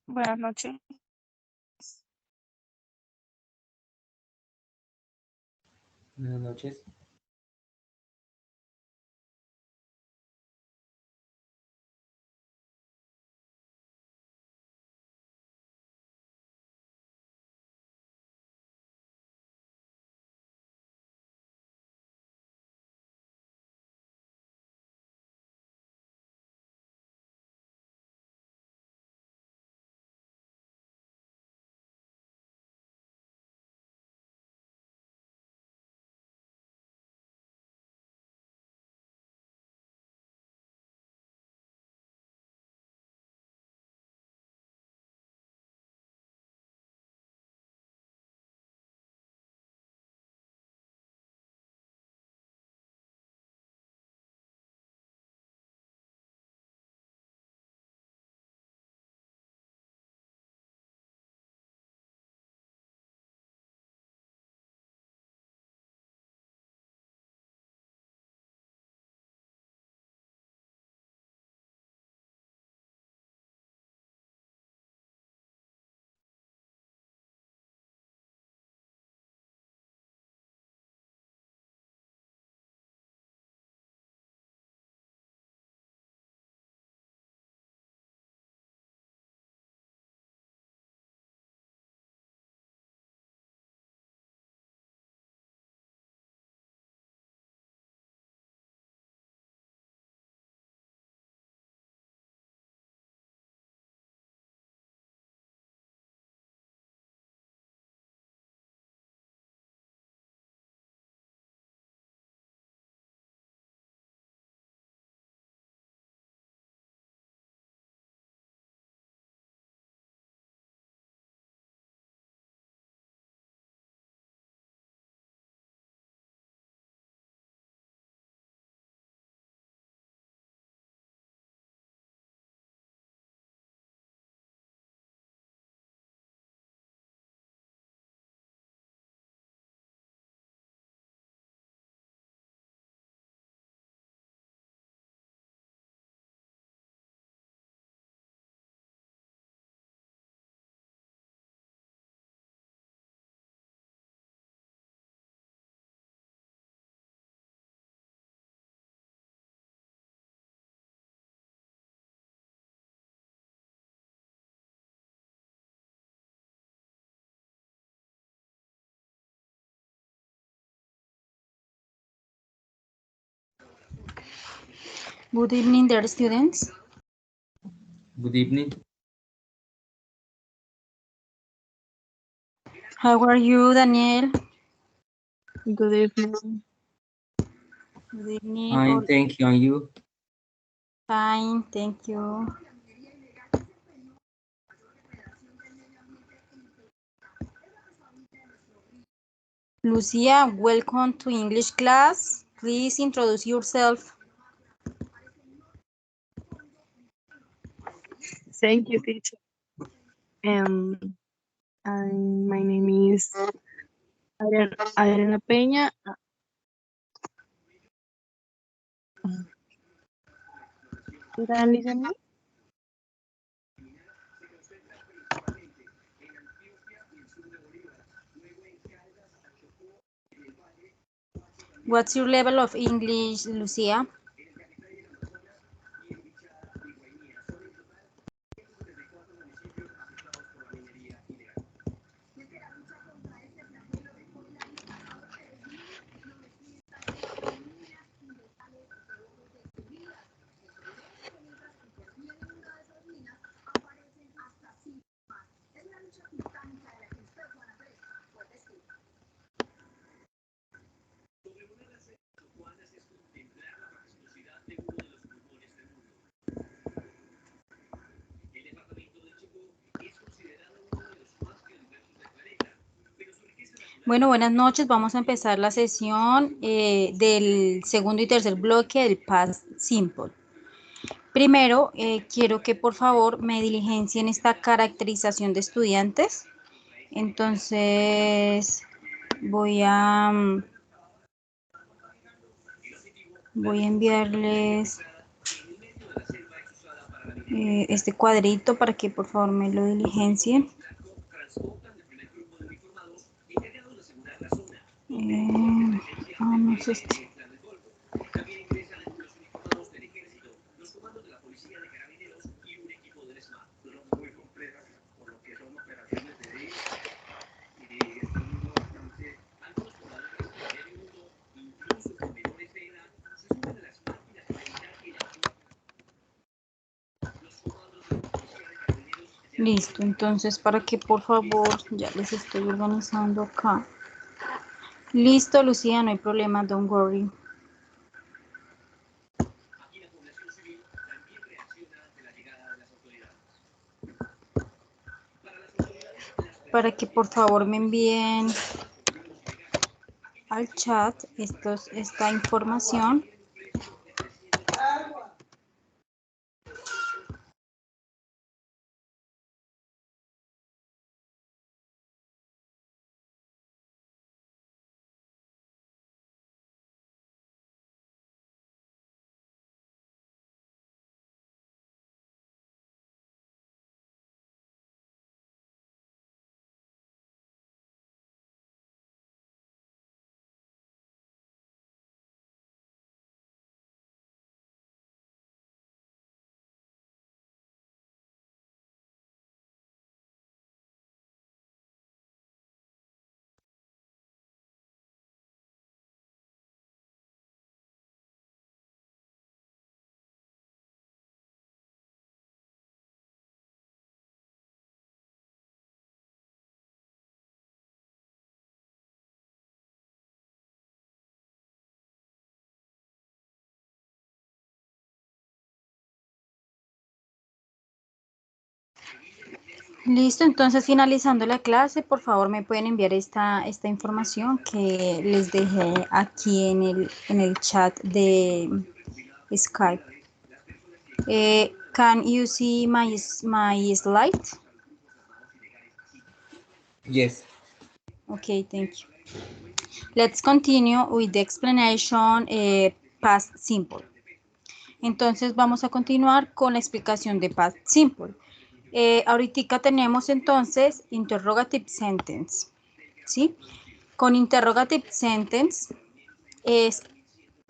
Buenas noches. Buenas noches. Good evening, dear students. Good evening. How are you, Daniel? Good evening. Good evening. Fine, thank you. And you? Fine, thank you. Lucia, welcome to English class. Please introduce yourself. Thank you, teacher. My name is Adriana Peña. Did I listen me? What's your level of English, Lucia? Bueno, buenas noches. Vamos a empezar la sesión del segundo y tercer bloque del Past Simple. Primero, quiero que por favor me diligencien esta caracterización de estudiantes. Entonces, voy a enviarles este cuadrito para que por favor me lo diligencien. No es este. Listo, entonces para que por favor, ya les estoy organizando acá. Listo, Lucía, no hay problema, don't worry. Para que por favor me envíen al chat esta información. Listo, entonces finalizando la clase, por favor me pueden enviar esta información que les dejé aquí en el chat de Skype. Can you see my slide? Yes. Okay, thank you. Let's continue with the explanation past simple. Entonces vamos a continuar con la explicación de past simple. Ahorita tenemos entonces interrogative sentence, ¿sí? Con interrogative sentence es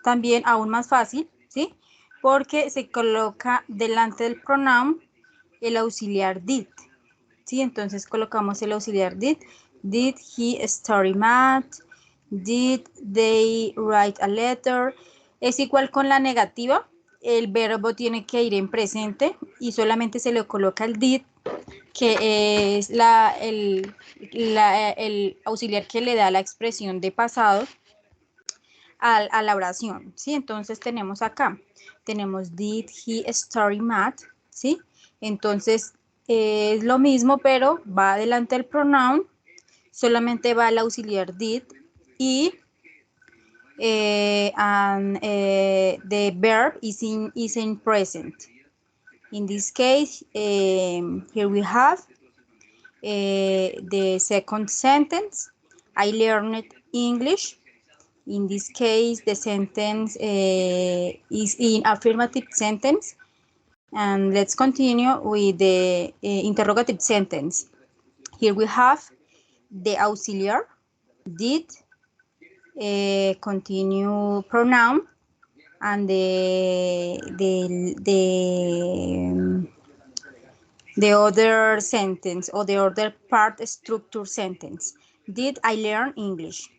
también aún más fácil, ¿sí? Porque se coloca delante del pronoun el auxiliar did, ¿sí? Entonces colocamos el auxiliar did. Did he study math? Did they write a letter? Es igual con la negativa. El verbo tiene que ir en presente y solamente se le coloca el did, que es el auxiliar que le da la expresión de pasado a la oración, ¿sí? Entonces tenemos acá, tenemos did he study math, ¿sí? Entonces es lo mismo, pero va adelante el pronoun, solamente va el auxiliar did y the verb is in present. In this case, here we have the second sentence. I learned English. In this case, the sentence is in affirmative sentence. And let's continue with the interrogative sentence. Here we have the auxiliar, did, continue pronoun, and the other sentence or the other part structure sentence. Did I learn English?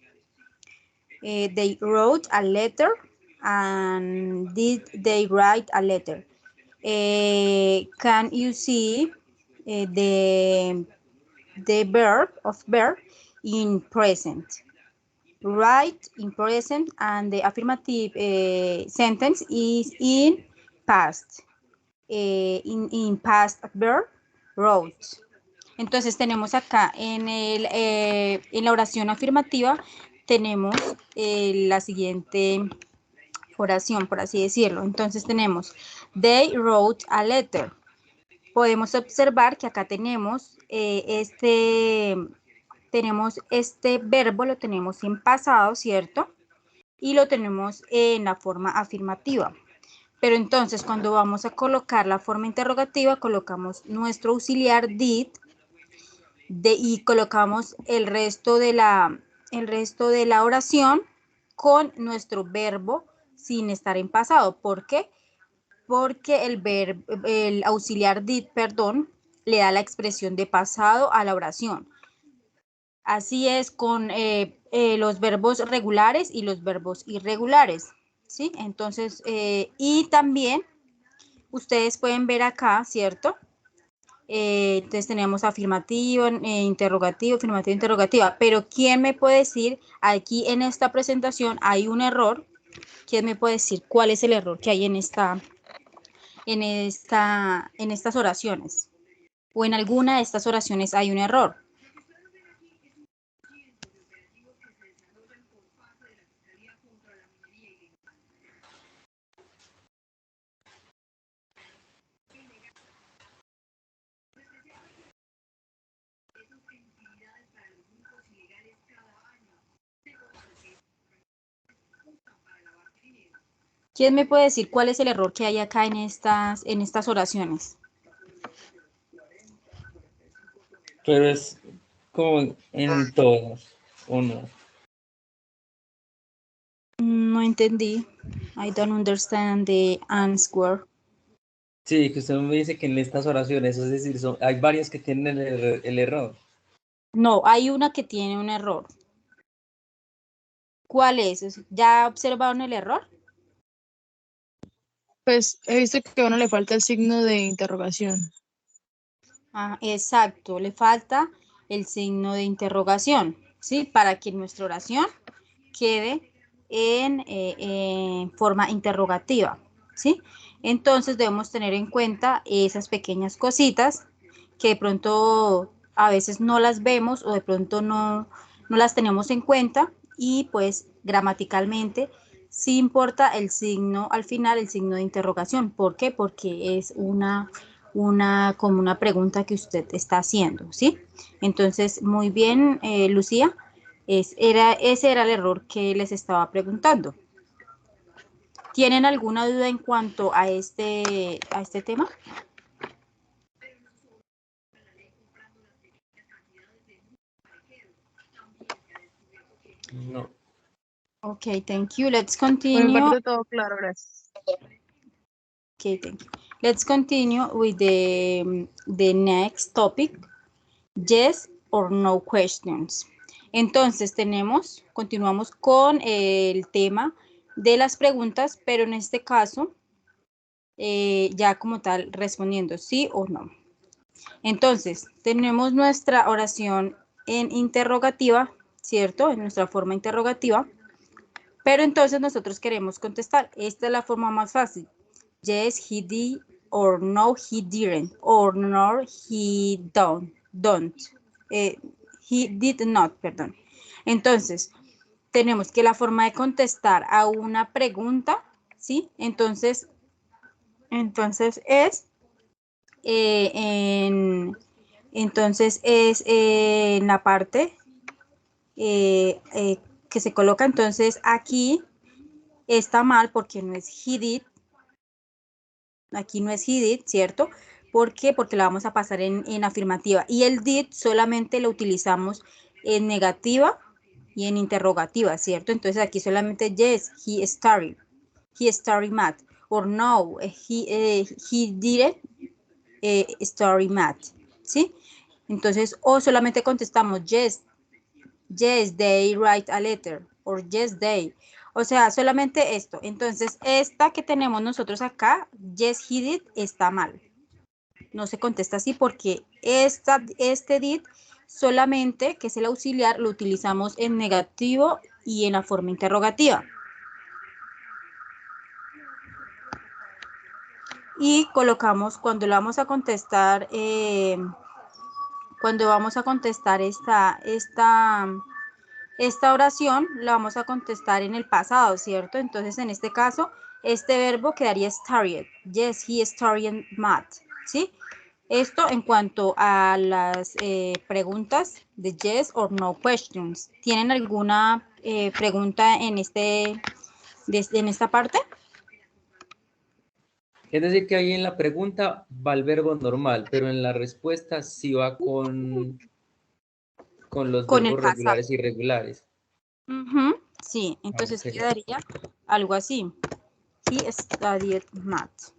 They wrote a letter, and did they write a letter? Can you see the verb in present? Write in present, and the affirmative sentence is in past. In past verb, wrote. Entonces tenemos acá en la oración afirmativa, tenemos la siguiente oración, por así decirlo. Entonces tenemos, they wrote a letter. Podemos observar que acá tenemos este verbo, lo tenemos en pasado, ¿cierto? Y lo tenemos en la forma afirmativa. Pero entonces, cuando vamos a colocar la forma interrogativa, colocamos nuestro auxiliar did y colocamos el resto de la oración con nuestro verbo sin estar en pasado. ¿Por qué? Porque el auxiliar did, perdón, le da la expresión de pasado a la oración. Así es con los verbos regulares y los verbos irregulares, ¿sí? Entonces, y también ustedes pueden ver acá, ¿cierto? Entonces tenemos afirmativo, interrogativo, afirmativo, interrogativa. Pero ¿quién me puede decir? Aquí en esta presentación hay un error. ¿Quién me puede decir cuál es el error que hay en estas oraciones? O en alguna de estas oraciones hay un error. ¿Quién me puede decir cuál es el error que hay acá en estas oraciones? Pero es como en todos, ¿o no? No entendí. I don't understand the answer. Sí, que usted me dice que en estas oraciones, es decir, hay varias que tienen el error. No, hay una que tiene un error. ¿Cuál es? ¿Ya observaron el error? Pues he visto que a uno le falta el signo de interrogación. Ah, exacto, le falta el signo de interrogación, ¿sí? Para que nuestra oración quede en forma interrogativa, ¿sí? Entonces debemos tener en cuenta esas pequeñas cositas que de pronto a veces no las vemos o de pronto no las tenemos en cuenta y pues gramaticalmente sí importa el signo al final, el signo de interrogación. ¿Por qué? Porque es como una pregunta que usted está haciendo, ¿sí? Entonces, muy bien, Lucía, ese era el error que les estaba preguntando. ¿Tienen alguna duda en cuanto a este tema? No. Okay, thank you. Let's Por mi continue. parte todo claro, gracias. Okay, thank you. Let's continue with the next topic. Yes or no questions. Entonces continuamos con el tema de las preguntas, pero en este caso ya como tal respondiendo sí o no. Entonces, tenemos nuestra oración en interrogativa, ¿cierto? En nuestra forma interrogativa, pero entonces nosotros queremos contestar. Esta es la forma más fácil. Yes, he did, or no, he didn't, or no, he don't. He did not, perdón. Entonces, tenemos que la forma de contestar a una pregunta, ¿sí? Entonces es en la parte que se coloca. Entonces aquí está mal porque no es he did. Aquí no es he did, ¿cierto? ¿Por qué? Porque la vamos a pasar en afirmativa. Y el did solamente lo utilizamos en negativa y en interrogativa, ¿cierto? Entonces aquí solamente yes, he studied math. Or no, he didn't study math, ¿sí? Entonces, o solamente contestamos yes, they write a letter, or yes, they. O sea, solamente esto. Entonces, esta que tenemos nosotros acá, yes, he did, está mal. No se contesta así porque este did solamente, que es el auxiliar, lo utilizamos en negativo y en la forma interrogativa. Y colocamos, cuando le vamos a contestar, esta oración, la vamos a contestar en el pasado, ¿cierto? Entonces, en este caso, este verbo quedaría studied. Yes, he studied math, ¿sí? Esto en cuanto a las preguntas de yes or no questions. ¿Tienen alguna pregunta en esta parte? Es decir, que ahí en la pregunta va el verbo normal, pero en la respuesta sí va con los Con el verbos pasado. regulares y irregulares. Ujú, sí, entonces Ok. quedaría algo así. He studied math.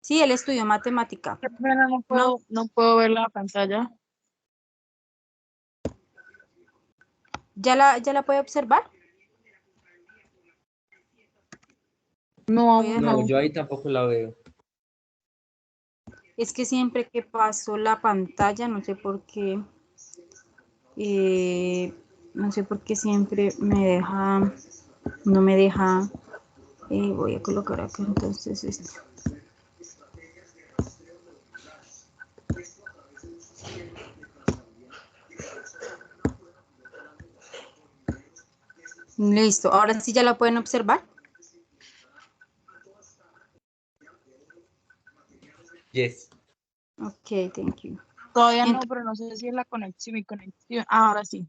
Sí, él estudió matemática. Bueno, ¿No? no puedo ver la pantalla. ¿Ya la puede observar? No, Voy a aún dejar. No, no. yo ahí tampoco la veo. Es que siempre que paso la pantalla, no sé por qué, eh, no sé por qué siempre me deja, no me deja. Voy a colocar acá entonces esto. Listo, ahora sí ya la pueden observar. Yes. Ok, thank you. Todavía no, Ent- pero no sé si es la conexión, mi conexión. Ah, ahora sí.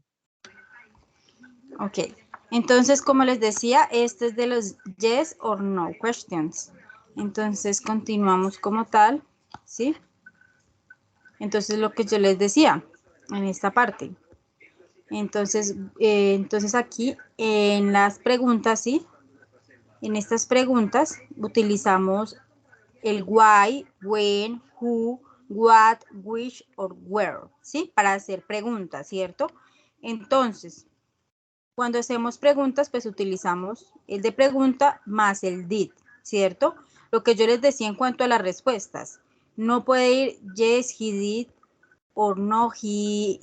ok, entonces como les decía, este es de los yes or no questions. Entonces continuamos como tal, ¿sí? Entonces lo que yo les decía en esta parte. Entonces aquí en las preguntas, ¿sí? En estas preguntas utilizamos el why, when, who, what, which or where, ¿sí? Para hacer preguntas, ¿cierto? Entonces, cuando hacemos preguntas, pues utilizamos el de pregunta más el did, ¿cierto? Lo que yo les decía en cuanto a las respuestas. No puede ir yes, he did, o no,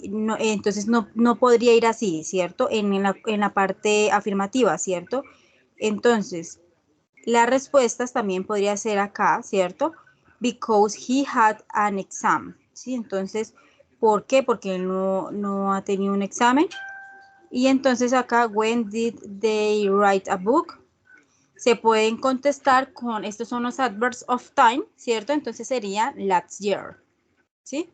no, entonces no podría ir así, ¿cierto? En la parte afirmativa, ¿cierto? Entonces, las respuestas también podría ser acá, ¿cierto? Because he had an exam, ¿sí? Entonces, ¿por qué? Porque él no ha tenido un examen. Y entonces acá, when did they write a book? Se pueden contestar con, estos son los adverbs of time, ¿cierto? Entonces sería last year, ¿sí?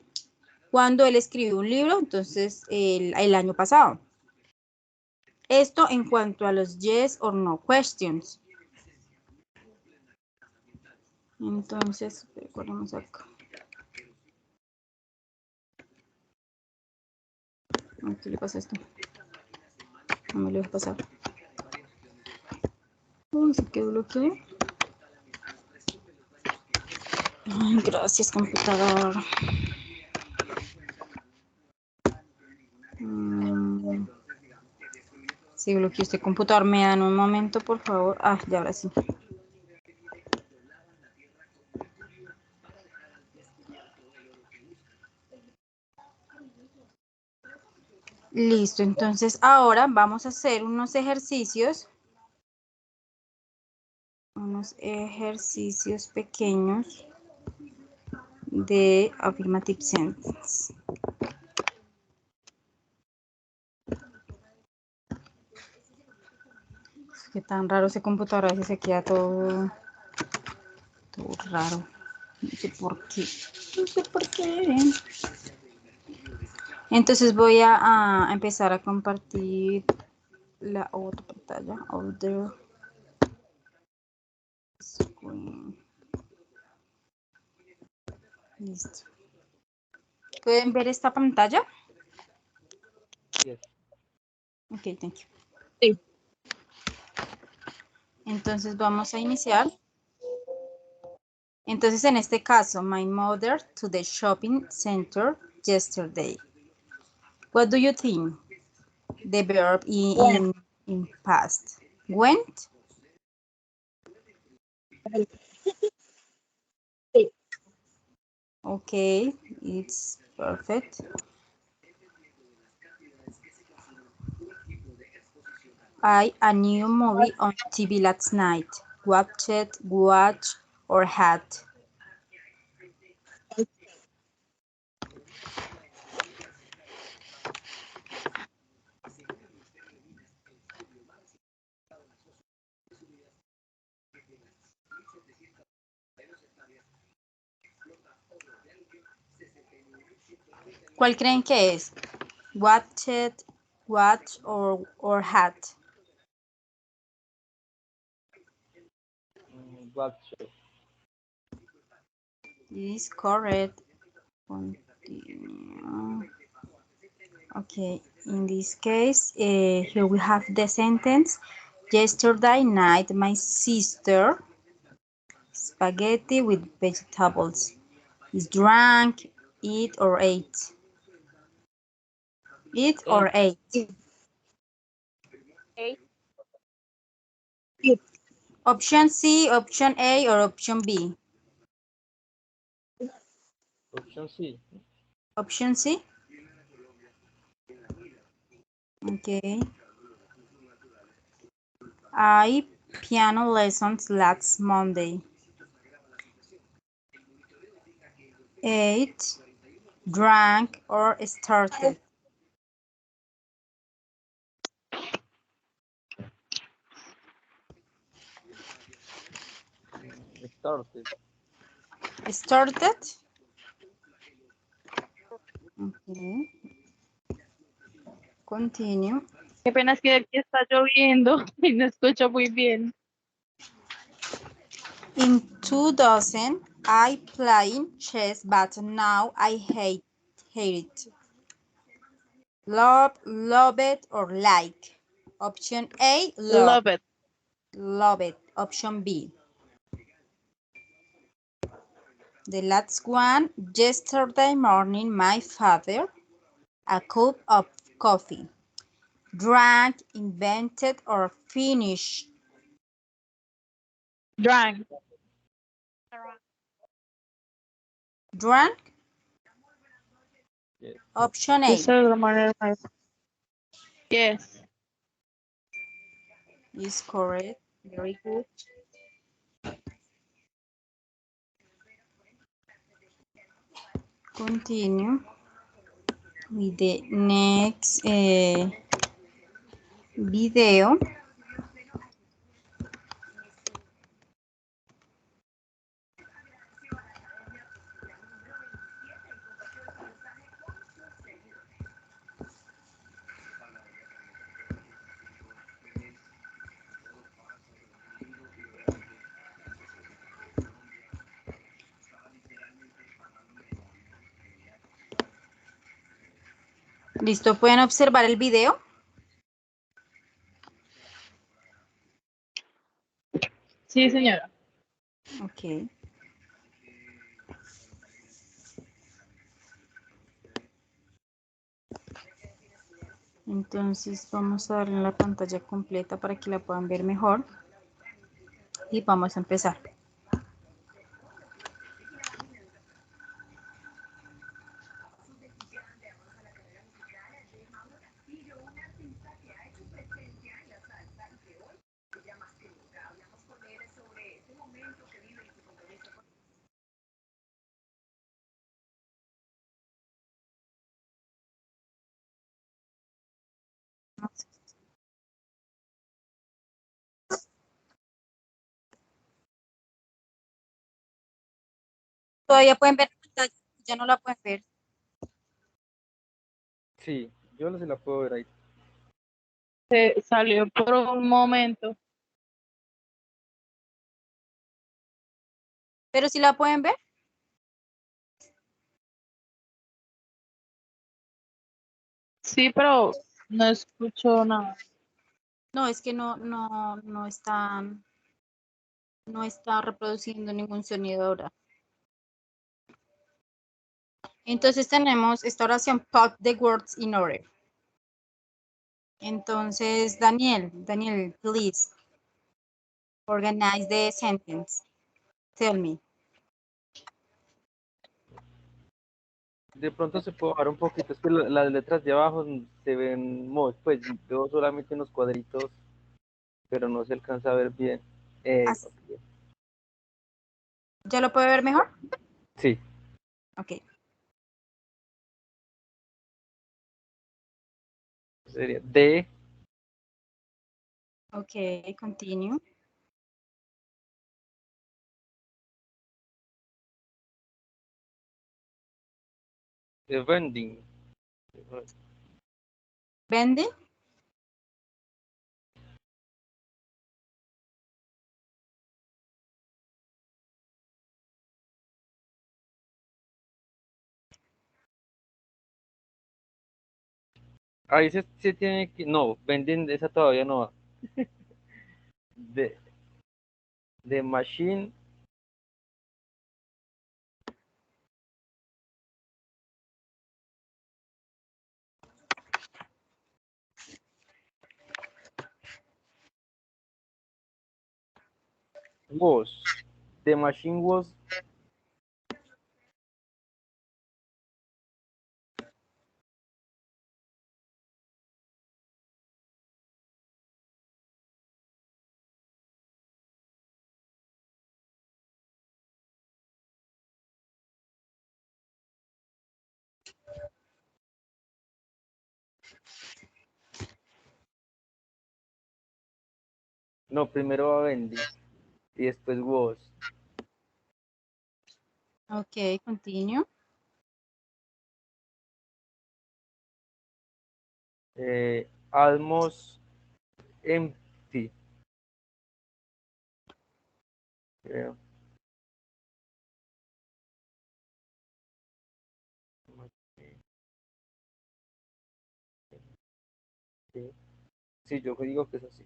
Cuando él escribió un libro, entonces el año pasado. Esto en cuanto a los yes or no questions. Entonces, recordemos acá. ¿Qué le pasa a esto? No me lo deja pasar. Uy, se quedó bloqueado. Ay, gracias, computador. Si bloqueó este computador, me dan un momento, por favor. Ah, ya ahora sí. Listo, entonces ahora vamos a hacer unos ejercicios pequeños de affirmative sentence. Qué tan raro ese computador, a veces se queda todo raro. No sé por qué. No sé por qué. Entonces voy a empezar a compartir la otra pantalla. Other screen. Listo. ¿Pueden ver esta pantalla? Yes. Ok, thank you. Sí. Entonces vamos a iniciar. Entonces en este caso, my mother to the shopping center yesterday. What do you think? The verb in past. Went? Sí. Okay, it's perfect. A new movie on TV last night. Watch, or had. ¿Cuál creen que es? Watch or had. Watch. is correct. Continue. Okay, in this case, here we have the sentence. Yesterday night, my sister spaghetti with vegetables is drank, eat or ate. Eat or ate. Option C, option A, or option B? Option C. Option C. Okay. I piano lessons last Monday. 8. Drank or started. Started. Started. Okay. Continue. Qué pena es que aquí está lloviendo y no escucho muy bien. In 2000, I played chess, but now I hate it. Love it, or like? Option A, love. Love it. Love it. Option B. The last one, yesterday morning, my father, a cup of coffee. Drank, invented, or finished? Drank. Drank? Yes. Option A. Esa es la manera más. Yes. Is correct. Very good. Continue with the next video. ¿Listo? ¿Pueden observar el video? Sí, señora. Ok. Entonces vamos a darle la pantalla completa para que la puedan ver mejor. Y vamos a empezar. Todavía pueden ver la pantalla, ya no la pueden ver. Sí, yo no se la puedo ver ahí. Se salió por un momento. Pero sí la pueden ver. Sí, pero no escucho nada. No, es que no está reproduciendo ningún sonido ahora. Entonces tenemos esta oración, put the words in order. Entonces, Daniel, please, organize the sentence. Tell me. De pronto se puede bajar un poquito, es que las letras de abajo se ven, pues veo solamente unos cuadritos, pero no se alcanza a ver bien. Ok. ¿Ya lo puede ver mejor? Sí, Ok. sería de Ok, continue. vending. Vending. Ahí se tiene que, no, venden, esa todavía no va. De, de machine, was. The machine was, no, primero va vending y después was. Ok, continue. Almost empty. Creo. Sí, sí, yo digo que es así.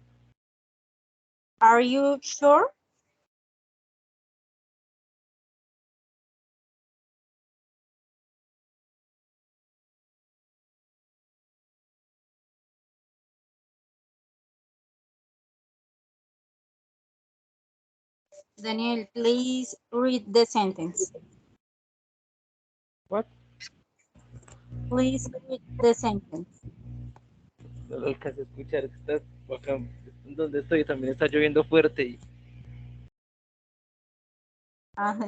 Are you sure? Daniel, please read the sentence. What? Please read the sentence. No lo alcancé a escuchar, está acá donde estoy también está lloviendo fuerte y Ajá.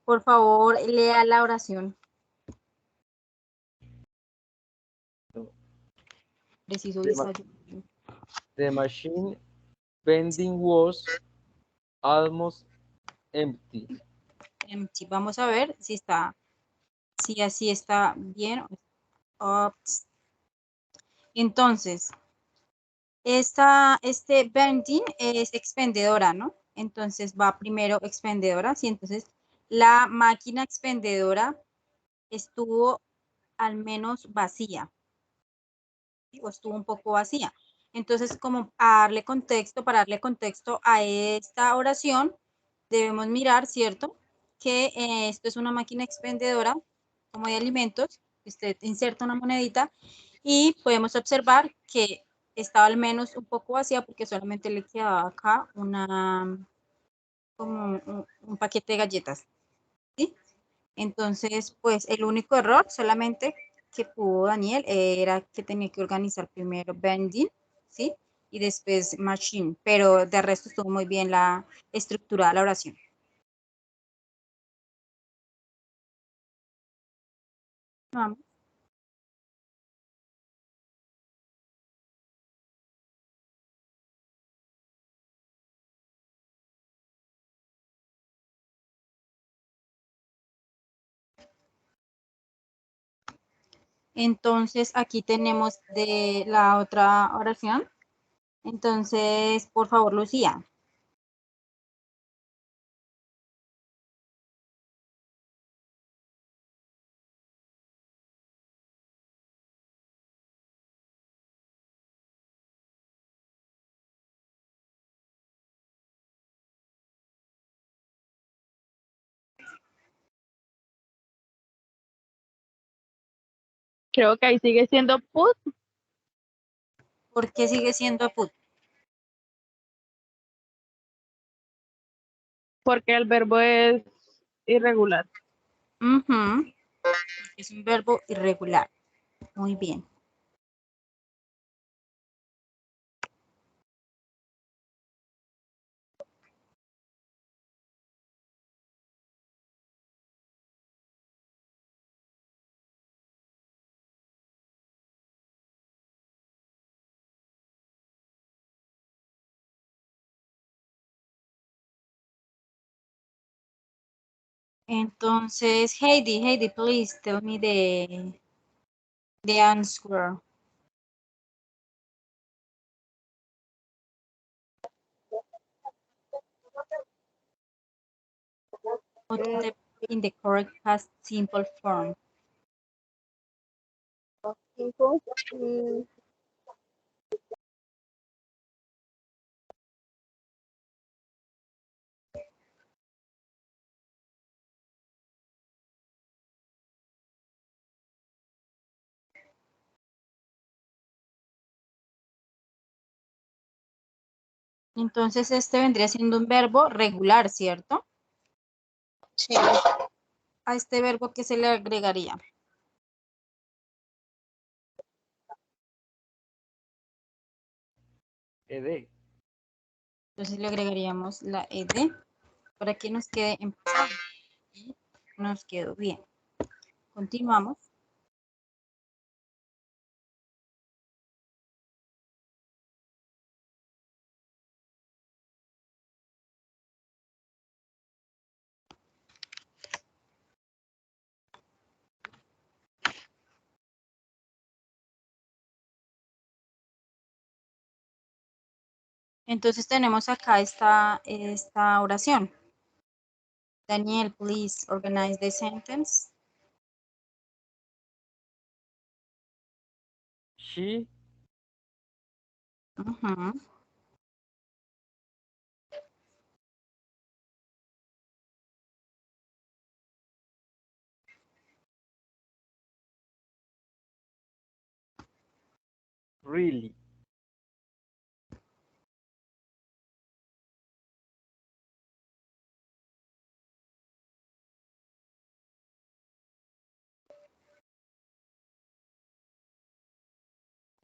Por favor, lea la oración. no. Preciso, The, está the machine vending was almost empty. empty. Vamos a ver si está, si así está bien. Ups. Entonces, este vending es expendedora, ¿no? Entonces va primero expendedora, sí, entonces la máquina expendedora estuvo al menos vacía, ¿sí? O estuvo un poco vacía. Entonces, como para darle contexto a esta oración, debemos mirar, ¿cierto? Que esto es una máquina expendedora como de alimentos, usted inserta una monedita y podemos observar que estaba al menos un poco vacía porque solamente le quedaba acá como un paquete de galletas, ¿sí? Entonces, pues el único error solamente que pudo Daniel era que tenía que organizar primero vending, ¿sí? Y después machine, pero de resto estuvo muy bien la estructurada la oración. Vamos. Entonces, aquí tenemos de la otra oración. Entonces, por favor, Lucía. Creo que ahí sigue siendo put ¿Por qué sigue siendo put? porque el verbo es irregular. Es un verbo irregular. Muy bien. Entonces, Heidi, please tell me the answer. Put in the correct past simple form. Entonces este vendría siendo un verbo regular, ¿cierto? Sí. A este verbo, ¿qué se le agregaría? ed. Entonces le agregaríamos la ed para que nos quede en pasado. Y nos quedó bien. Continuamos. Entonces tenemos acá esta oración. Daniel, please organize the sentence. She Ujú. really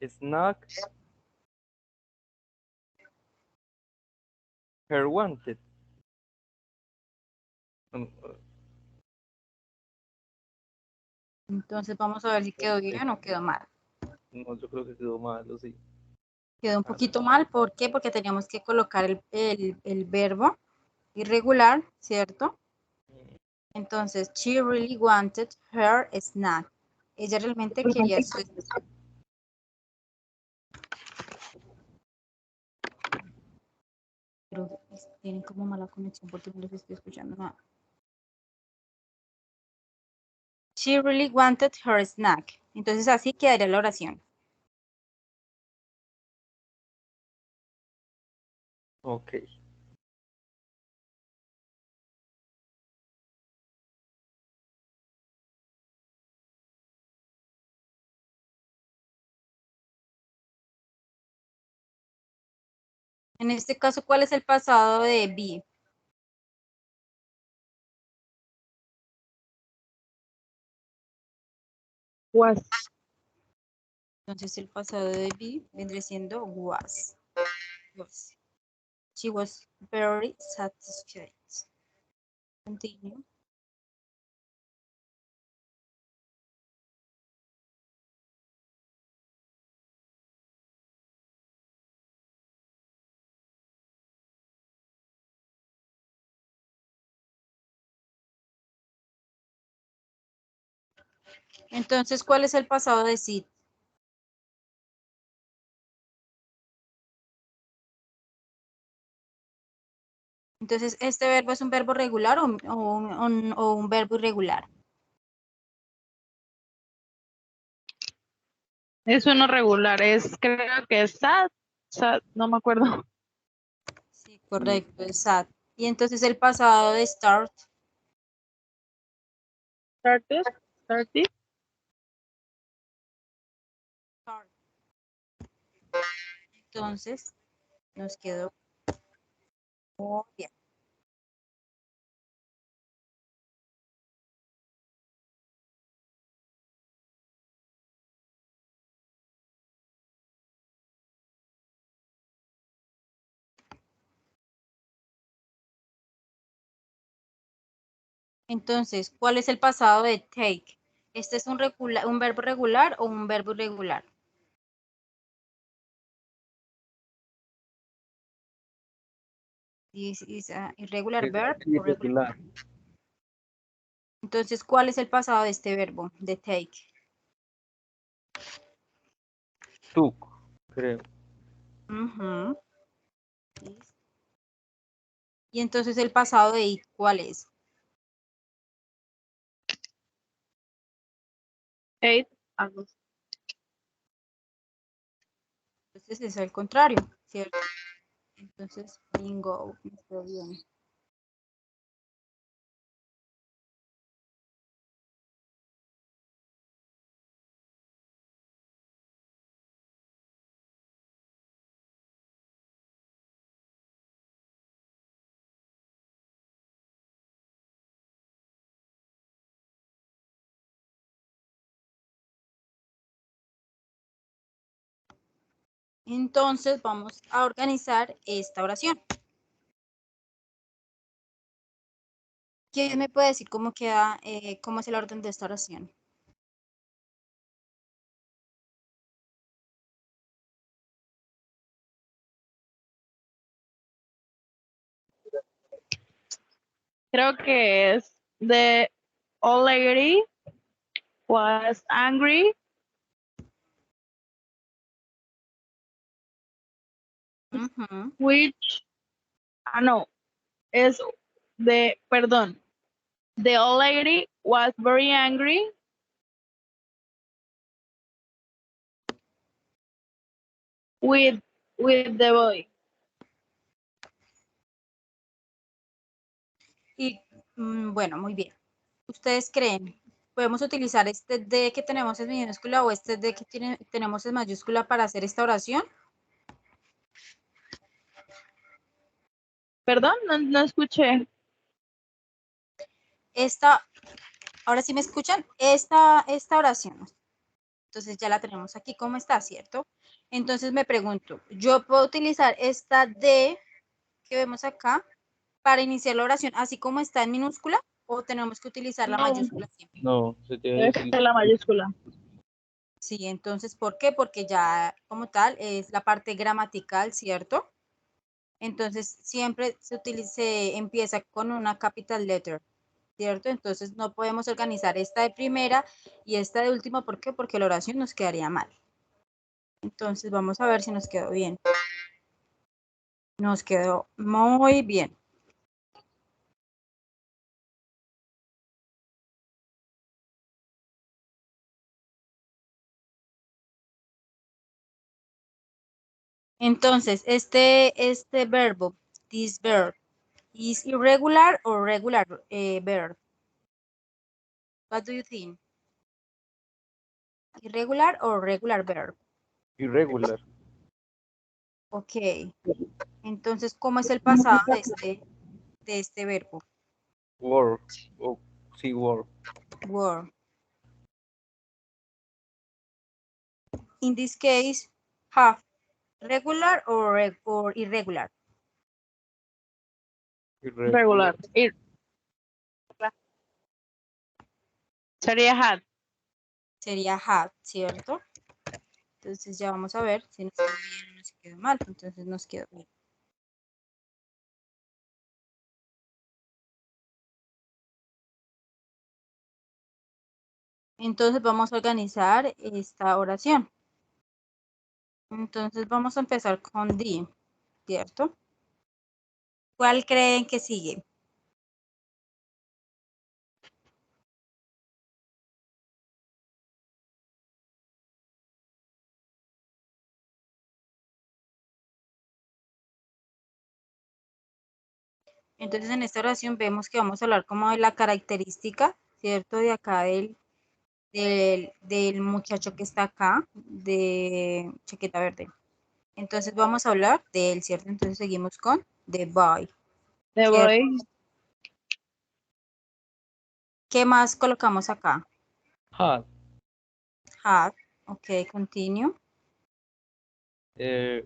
snack her wanted. Entonces vamos a ver si quedó bien o quedó mal. No, yo creo que quedó malo, sí. Quedó un poquito mal, ¿por qué? Porque teníamos que colocar el verbo irregular, ¿cierto? Entonces, she really wanted her snack. Ella realmente quería su snack. Pero tienen como mala conexión porque no les estoy escuchando nada. She really wanted her snack. Entonces así quedaría la oración. Ok. En este caso, ¿cuál es el pasado de be? Was. Entonces el pasado de be vendría siendo was. She was very satisfied. Continue. Entonces, ¿cuál es el pasado de sit? Entonces, ¿este verbo es un verbo regular o un verbo irregular? Es uno regular, creo que es sad, no me acuerdo. Sí, correcto, es sat. Y entonces el pasado de start. Started. Start. Entonces, nos quedó muy bien. Entonces, ¿cuál es el pasado de take? ¿Este es un verbo regular o un verbo irregular? Is a irregular Es verb o regular? irregular. Entonces, ¿cuál es el pasado de este verbo, de take? Took, creo. Ujú. Y entonces el pasado de it, ¿cuál es? Ate, algo. Entonces es al contrario, ¿cierto? Entonces, bingo, me quedó bien. Entonces vamos a organizar esta oración. ¿Quién me puede decir cómo queda, cómo es el orden de esta oración? Creo que es the old lady was angry Ujú. which no, es perdón. The old lady was very angry with the boy. Y bueno, muy bien. ¿Ustedes creen? ¿Podemos utilizar este D que tenemos en minúscula o este D que tenemos en mayúscula para hacer esta oración? Perdón, no escuché. Ahora sí me escuchan, esta oración. Entonces ya la tenemos aquí como está, ¿cierto? Entonces me pregunto, ¿yo puedo utilizar esta D que vemos acá para iniciar la oración así como está en minúscula o tenemos que utilizar la No, mayúscula siempre? No, se debe debe decir. ser la mayúscula. Sí, entonces, ¿por qué? Porque ya como tal es la parte gramatical, ¿cierto? Entonces siempre se empieza con una capital letter, ¿cierto? Entonces no podemos organizar esta de primera y esta de última, ¿por qué? Porque la oración nos quedaría mal. Entonces vamos a ver si nos quedó bien. Nos quedó muy bien. Entonces, este verbo, this verb, is irregular or regular verb? What do you think? Irregular or regular verb? Irregular. Ok. Entonces, ¿cómo es el pasado de este verbo? Word. O sí, word. Were. In this case, have regular or irregular? Irregular. Regular. Sería had. Sería had, ¿cierto? Entonces ya vamos a ver si nos quedó bien o nos quedó mal. Entonces nos quedó bien. Entonces vamos a organizar esta oración. Entonces vamos a empezar con D, ¿cierto? ¿Cuál creen que sigue? Entonces en esta oración vemos que vamos a hablar como de la característica, ¿cierto? De acá del muchacho que está acá, de chaqueta verde. Entonces vamos a hablar de él, ¿cierto? Entonces seguimos con the boy, The ¿cierto? boy. ¿Qué más colocamos acá? Had. Had, ok, continue. Eh,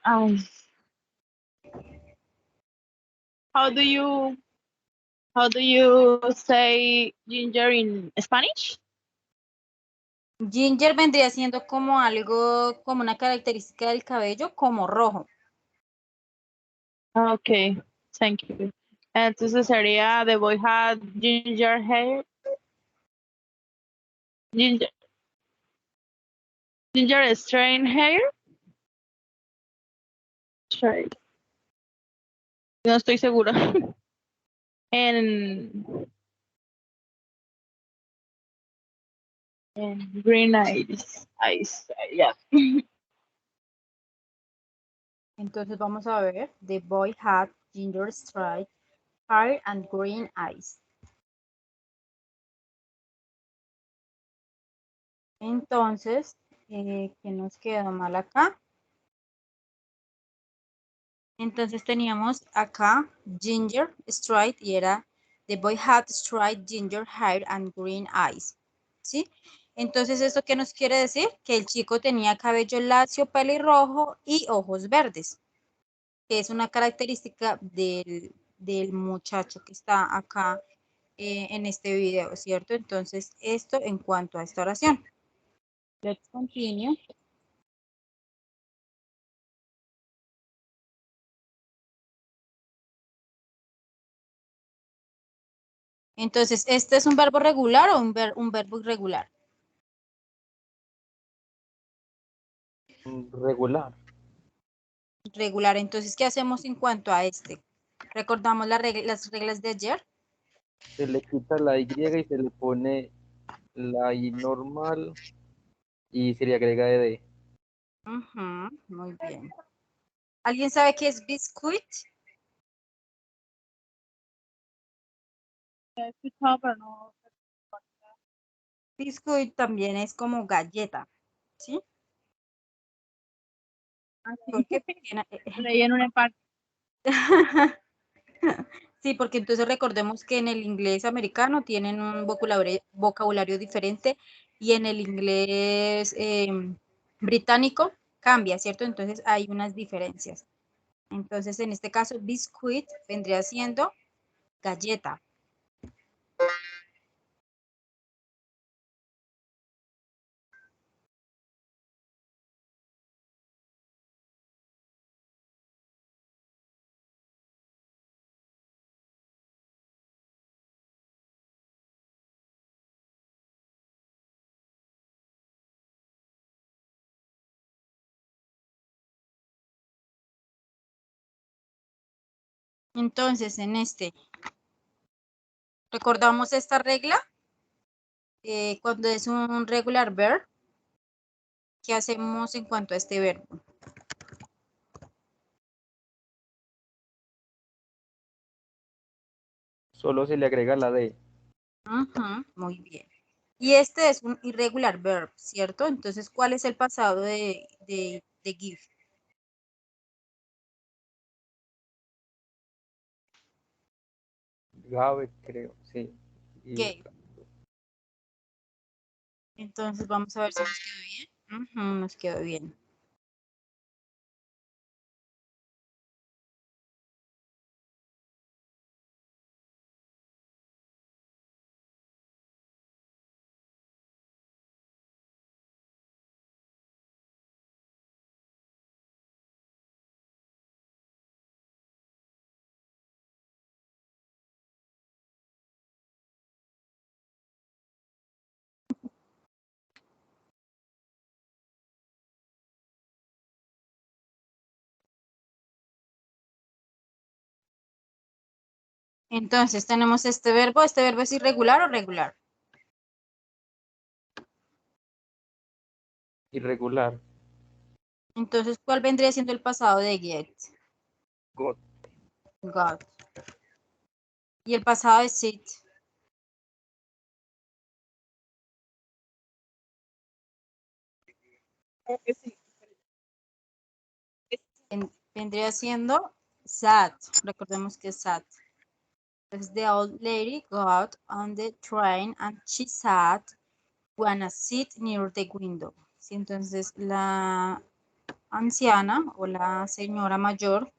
Um, how do you say ginger in Spanish? Ginger vendría siendo como algo, como una característica del cabello, como rojo. Okay, thank you. Entonces sería the boy had ginger hair. Ginger strain hair. Straight. No estoy segura. En Green Eyes. Yeah. Entonces vamos a ver. The boy had ginger striped hair and green eyes. Entonces, ¿qué nos quedó mal acá? Entonces teníamos acá ginger striped y era the boy had striped ginger hair and green eyes. ¿Sí? Entonces, ¿esto qué nos quiere decir? Que el chico tenía cabello lacio, pelirrojo y ojos verdes, que es una característica del muchacho que está acá en este video, ¿cierto? Entonces, esto en cuanto a esta oración. Let's continue. Entonces, ¿este es un verbo regular o un verbo irregular? Regular. Regular. Entonces, ¿qué hacemos en cuanto a este? ¿Recordamos las reglas de ayer? Se le quita la Y y se le pone la I normal y se le agrega ED. Ujú, muy bien. ¿Alguien sabe qué es biscuit? He escuchado, pero no. Biscuit también es como galleta, ¿sí? Porque tiene- Leí en una parte. Sí, porque entonces recordemos que en el inglés americano tienen un vocabulario diferente y en el inglés británico cambia, ¿cierto? Entonces hay unas diferencias. Entonces, en este caso, biscuit vendría siendo galleta. Entonces, en este, recordamos esta regla. Cuando es un regular verb, ¿qué hacemos en cuanto a este verbo? Solo se le agrega la D. Ujú, muy bien. Y este es un irregular verb, ¿cierto? Entonces, ¿cuál es el pasado de give? Gave, creo, sí. Y Gave. Entonces, vamos a ver si nos quedó bien. Ujú, nos quedó bien. Entonces, tenemos este verbo. ¿Este verbo es irregular o regular? irregular. Entonces, ¿cuál vendría siendo el pasado de get? Got. Got. Y el pasado de sit. Vendría siendo sat. Recordemos que es sat. Entonces, the old lady got on the train and she sat on a seat near the window. Sí, entonces, la anciana o la señora mayor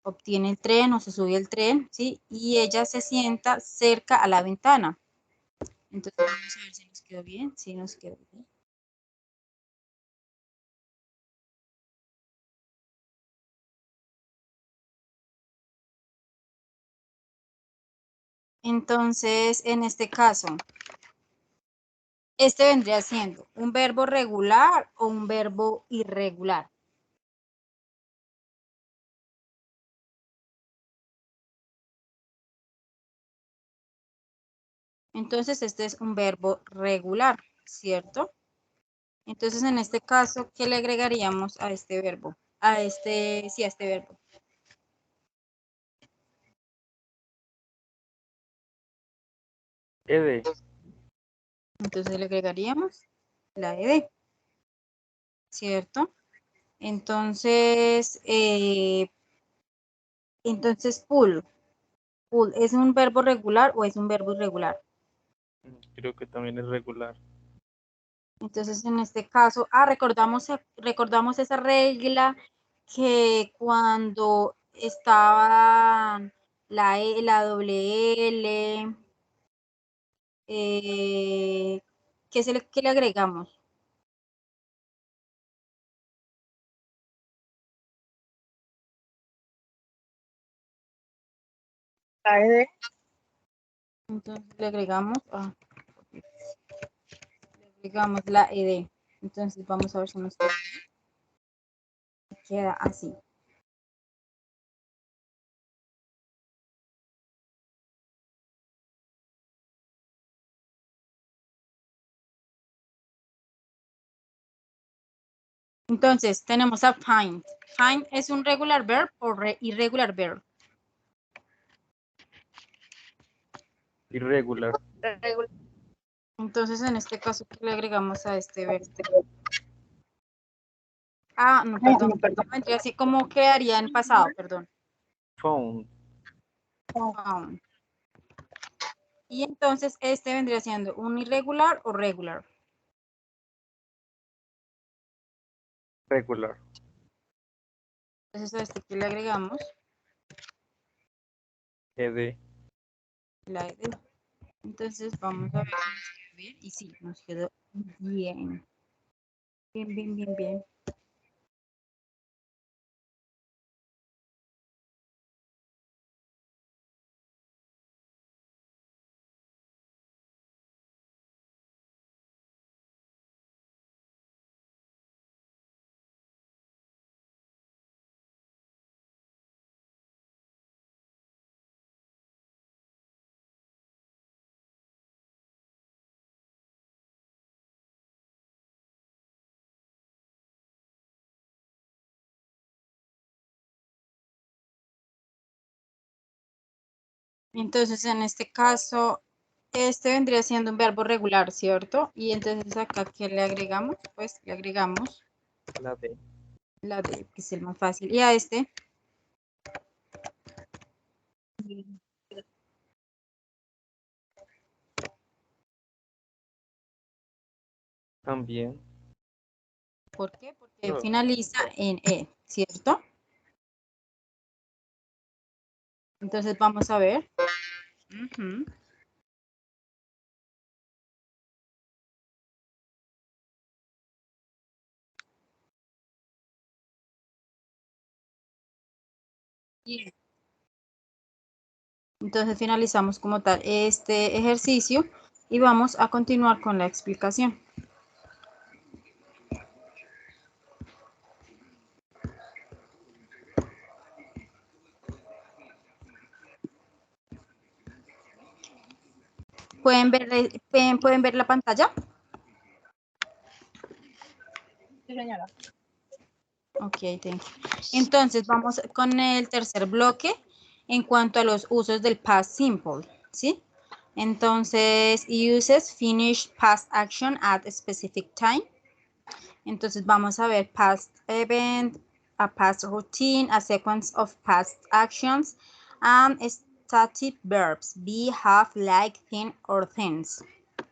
obtiene el tren o se sube el tren, ¿sí? Y ella se sienta cerca a la ventana. Entonces, vamos a ver si nos quedó bien. Sí, nos quedó bien. Entonces, en este caso, este vendría siendo un verbo regular o un verbo irregular. Entonces, este es un verbo regular, ¿cierto? Entonces, en este caso, ¿qué le agregaríamos a este verbo? A este verbo. ed, Entonces, le agregaríamos la ed, ¿cierto? Entonces, pull. Pull, ¿es un verbo regular o es un verbo irregular? creo que también es regular. Entonces, en este caso, recordamos esa regla que cuando estaba la doble L, ¿qué le agregamos? La ED. Entonces, le agregamos la ed. Entonces, vamos a ver si nos queda así. Entonces, tenemos a find. Find es un regular verb o irregular verb. Irregular. Entonces, en este caso, ¿qué le agregamos a este verbo? No, perdón. Vendría así como quedaría en pasado, perdón. Found. Found. Y entonces, este vendría siendo un irregular o regular. Regular. Entonces, a este que le agregamos ed. la ed. Entonces, vamos a ver si nos queda bien. Y sí, nos quedó bien. Bien, bien, bien, bien. Entonces, en este caso, este vendría siendo un verbo regular, ¿cierto? Y entonces acá, ¿qué le agregamos? Pues le agregamos La D. la de, que es el más fácil. Y a este, También. ¿por qué? Porque No. finaliza en E, ¿cierto? Entonces, vamos a ver. Ujú. Y entonces, finalizamos como tal este ejercicio y vamos a continuar con la explicación. ¿Pueden ver la pantalla? Sí, señora. Ok, thank you. Entonces, vamos con el tercer bloque en cuanto a los usos del past simple, ¿sí? Entonces, uses finish past action at a specific time. Entonces, vamos a ver past event, a past routine, a sequence of past actions, and static verbs, be, have, like, think, or things,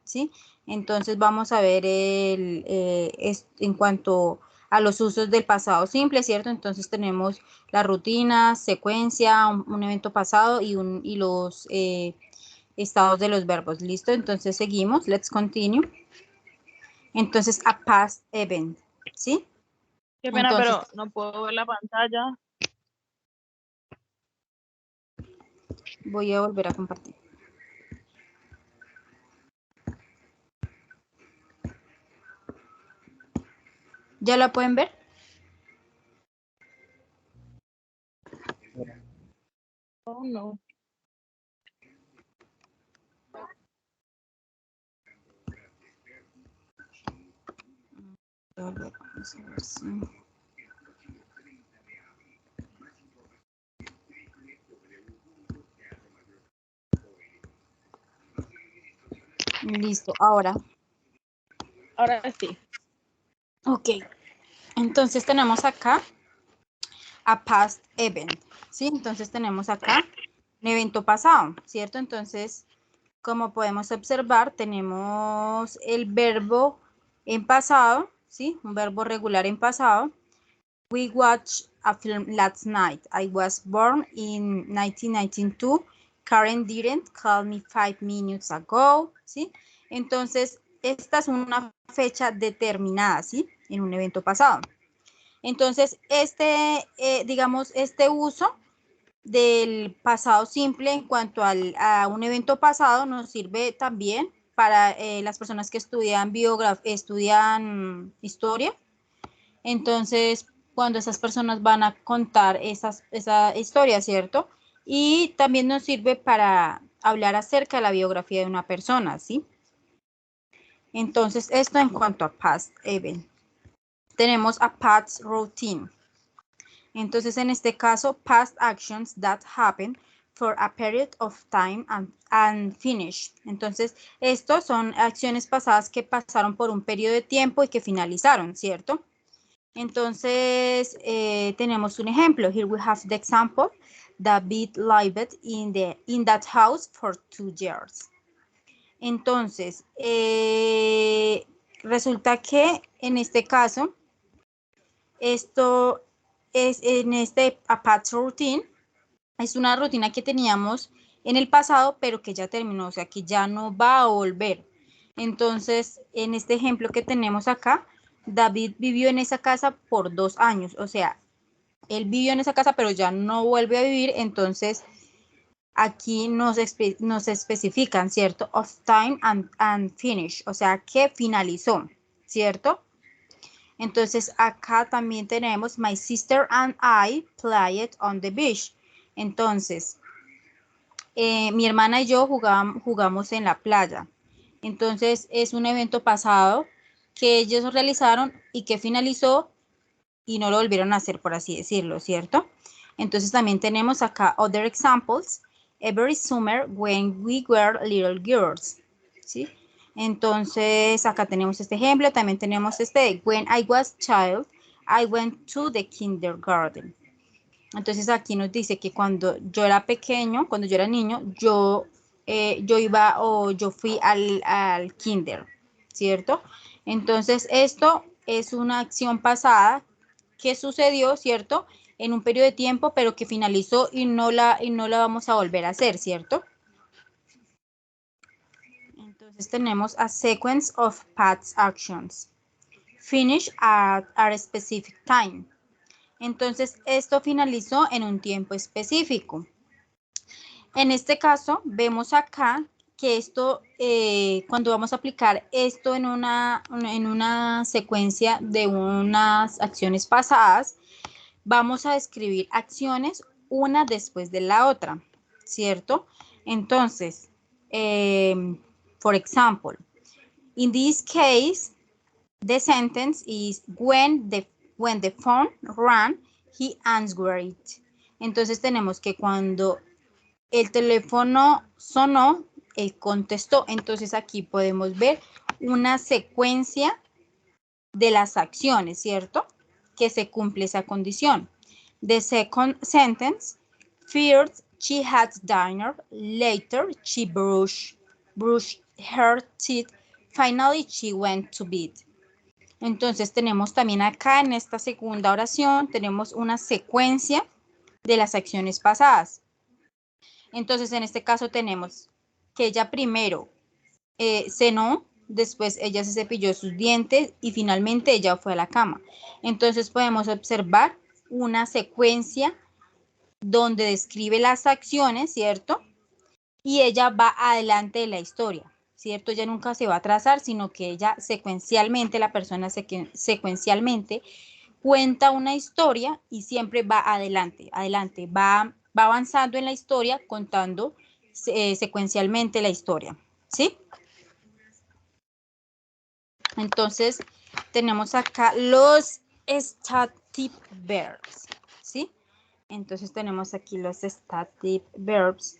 ¿sí? Entonces, vamos a ver en cuanto a los usos del pasado simple, ¿cierto? Entonces, tenemos la rutina, secuencia, un evento pasado y los estados de los verbos, ¿listo? Entonces, seguimos, let's continue. Entonces, a past event, ¿sí? Qué pena, Entonces, pero no puedo ver la pantalla. voy a volver a compartir. ¿Ya la pueden ver? Oh, no. volver. Vamos a ver si... Listo, ahora. Ahora sí. Ok, entonces tenemos acá a past event, ¿sí? Entonces tenemos acá un evento pasado, ¿cierto? Entonces, como podemos observar, tenemos el verbo en pasado, ¿sí? Un verbo regular en pasado. We watched a film last night. I was born in 1992. Karen didn't call me 5 minutes ago, ¿sí? Entonces, esta es una fecha determinada, ¿sí? En un evento pasado. Entonces, digamos, este uso del pasado simple en cuanto a un evento pasado nos sirve también para las personas que estudian historia. Entonces, cuando esas personas van a contar esa historia, ¿cierto? Y también nos sirve para hablar acerca de la biografía de una persona, ¿sí? Entonces, esto en cuanto a past event. Tenemos a past routine. Entonces, en este caso, past actions that happen for a period of time and finish. Entonces, estos son acciones pasadas que pasaron por un periodo de tiempo y que finalizaron, ¿cierto? Entonces, tenemos un ejemplo. Here we have the example. David lived in that house for 2 years. Entonces, resulta que en este caso, esto es en este past routine, es una rutina que teníamos en el pasado, pero que ya terminó, o sea, que ya no va a volver. Entonces, en este ejemplo que tenemos acá, David vivió en esa casa por 2 años, o sea, él vivió en esa casa, pero ya no vuelve a vivir, entonces aquí nos especifican, ¿cierto? Of time and finish, o sea, que finalizó, ¿cierto? Entonces acá también tenemos my sister and I played on the beach. Entonces, mi hermana y yo jugamos en la playa. Entonces es un evento pasado que ellos realizaron y que finalizó y no lo volvieron a hacer, por así decirlo, ¿cierto? Entonces también tenemos acá other examples. Every summer when we were little girls, ¿sí? Entonces acá tenemos este ejemplo, también tenemos when I was child, I went to the kindergarten. Entonces aquí nos dice que cuando yo era pequeño, cuando yo era niño, yo fui al kinder, ¿cierto? Entonces esto es una acción pasada que sucedió, ¿cierto? En un periodo de tiempo, pero que finalizó y no la vamos a volver a hacer, ¿cierto? Entonces tenemos a sequence of past actions. Finish at a specific time. Entonces, esto finalizó en un tiempo específico. En este caso, vemos acá que esto, cuando vamos a aplicar esto en una secuencia de unas acciones pasadas, vamos a describir acciones una después de la otra, ¿cierto? Entonces, for example, in this case, the sentence is when the phone rang, he answered it. Entonces tenemos que cuando el teléfono sonó, él contestó. Entonces aquí podemos ver una secuencia de las acciones, ¿cierto? Que se cumple esa condición. The second sentence, first she had dinner, later she brushed her teeth, finally she went to bed. Entonces tenemos también acá en esta segunda oración, tenemos una secuencia de las acciones pasadas. Entonces en este caso tenemos que ella primero cenó, después ella se cepilló sus dientes y finalmente ella fue a la cama. Entonces podemos observar una secuencia donde describe las acciones, ¿cierto? Y ella va adelante de la historia, ¿cierto? Ella nunca se va a atrasar, sino que ella secuencialmente, la persona secuencialmente cuenta una historia y siempre va adelante, va avanzando en la historia contando secuencialmente la historia, ¿sí? Entonces, tenemos acá los static verbs, ¿sí? Entonces tenemos aquí los static verbs.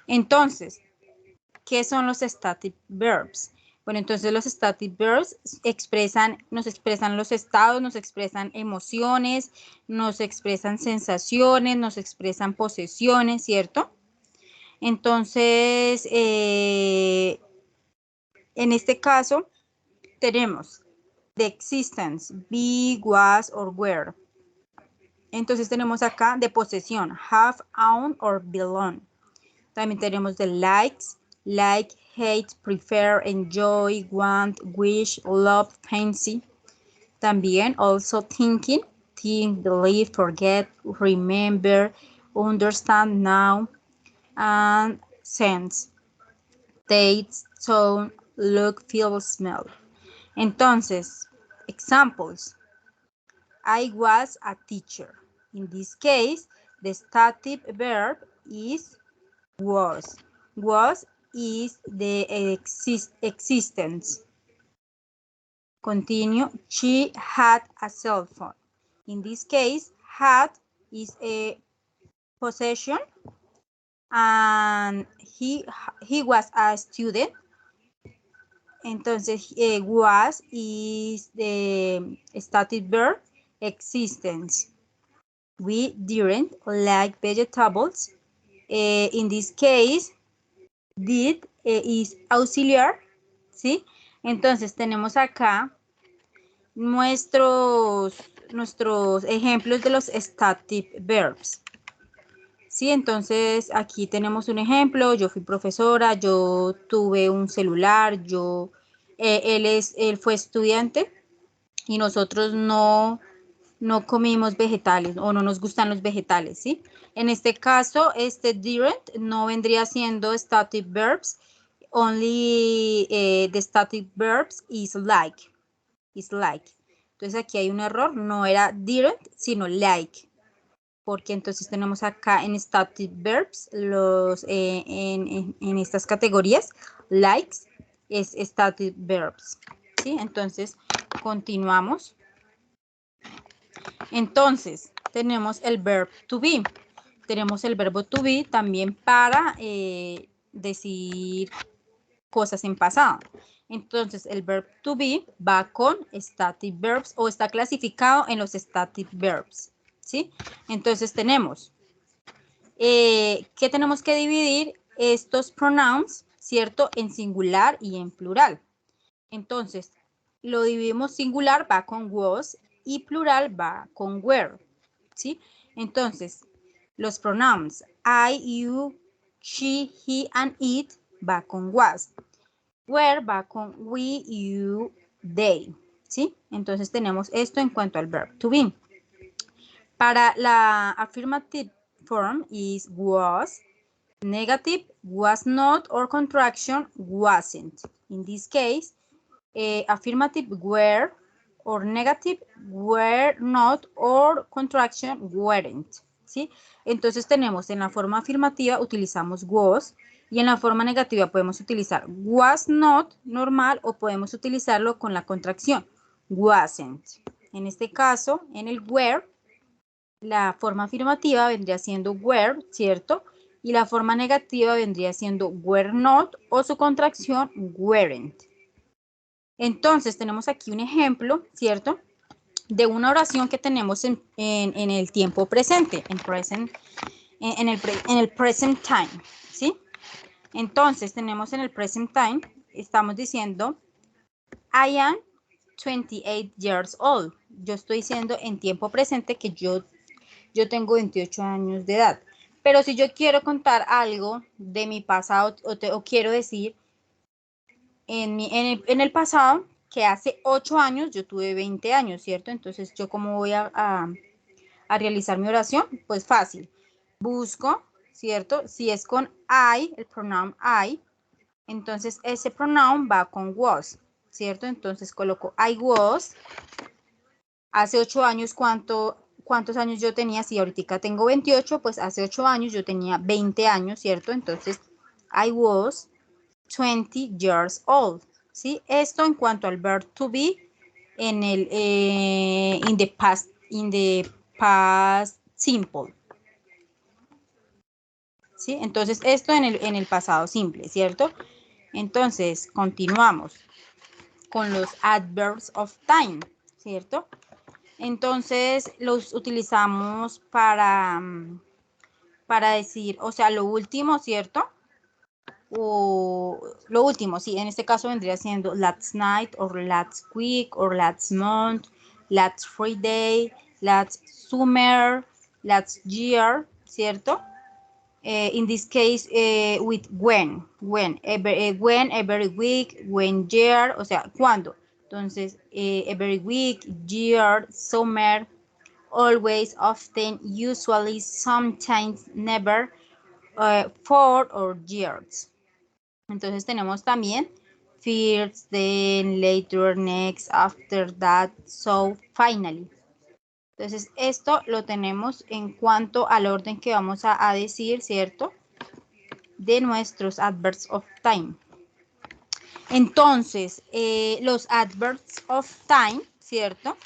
Entonces, ¿qué son los static verbs? Bueno, entonces los static verbs nos expresan los estados, nos expresan emociones, nos expresan sensaciones, nos expresan posesiones, ¿cierto? Entonces, en este caso, tenemos the existence, be, was, or were. Entonces tenemos acá de posesión, have, own, or belong. También tenemos de likes, like, hate, prefer, enjoy, want, wish, love, fancy. También also thinking, think, believe, forget, remember, understand, now, and sense, taste, tone, look, feel, smell. Entonces, examples. I was a teacher. In this case, the stative verb is was. Was is the existence. Continue. She had a cell phone. In this case, had is a possession, and he was a student. Entonces, was is the static verb, existence. We didn't like vegetables. In this case, did is auxiliar, ¿sí? Entonces, tenemos acá nuestros ejemplos de los static verbs. Sí, entonces aquí tenemos un ejemplo. Yo fui profesora, yo tuve un celular, él fue estudiante y nosotros no comimos vegetales o no nos gustan los vegetales, ¿sí? En este caso, este didn't no vendría siendo static verbs. Only the static verbs is like. Entonces aquí hay un error, no era didn't, sino like. Porque entonces tenemos acá en static verbs, en estas categorías, likes es static verbs, ¿sí? Entonces, continuamos. Entonces, tenemos el verb to be. Tenemos el verbo to be también para decir cosas en pasado. Entonces, el verb to be va con static verbs o está clasificado en los static verbs, ¿sí? Entonces, tenemos que tenemos que dividir estos pronouns, ¿cierto? En singular y en plural. Entonces, lo dividimos singular, va con was, y plural va con were, ¿sí? Entonces, los pronouns I, you, she, he, and it va con was. Were va con we, you, they, ¿sí? Entonces, tenemos esto en cuanto al verb to be. Para la affirmative form is was, negative, was not, or contraction, wasn't. In this case, affirmative were, or negative were not, or contraction weren't, ¿sí? Entonces tenemos en la forma afirmativa utilizamos was y en la forma negativa podemos utilizar was not normal o podemos utilizarlo con la contracción wasn't. En este caso, en el were, la forma afirmativa vendría siendo were, ¿cierto? Y la forma negativa vendría siendo were not o su contracción weren't. Entonces, tenemos aquí un ejemplo, ¿cierto? De una oración que tenemos en el tiempo presente, en el present time, ¿sí? Entonces, tenemos en el present time, estamos diciendo, I am 28 years old. Yo estoy diciendo en tiempo presente que yo tengo 28 años de edad. Pero si yo quiero contar algo de mi pasado o quiero decir en el pasado que hace 8 años yo tuve 20 años, ¿cierto? Entonces, ¿yo cómo voy a realizar mi oración? Pues fácil. Busco, ¿cierto? Si es con I, el pronoun I, entonces ese pronoun va con was, ¿cierto? Entonces coloco I was. Hace 8 años, ¿cuánto cuántos años yo tenía. Si ahorita tengo 28, pues hace 8 años yo tenía 20 años, ¿cierto? Entonces, I was 20 years old, ¿sí? Esto en cuanto al verb to be en el in the past simple, ¿sí? Entonces, esto en el pasado simple, ¿cierto? Entonces, continuamos con los adverbs of time, ¿cierto? Entonces, los utilizamos para decir, o sea, lo último, ¿cierto? O lo último, sí, en este caso vendría siendo last night, or last week, or last month, last Friday, last summer, last year, ¿cierto? In this case, with when every week, when, year, o sea, ¿cuándo? Entonces, every week, year, summer, always, often, usually, sometimes, never, for, or years. Entonces tenemos también first, then, later, next, after that, so, finally. Entonces esto lo tenemos en cuanto al orden que vamos a decir, ¿cierto? De nuestros adverbs of time. Entonces, los adverbs of time, ¿cierto?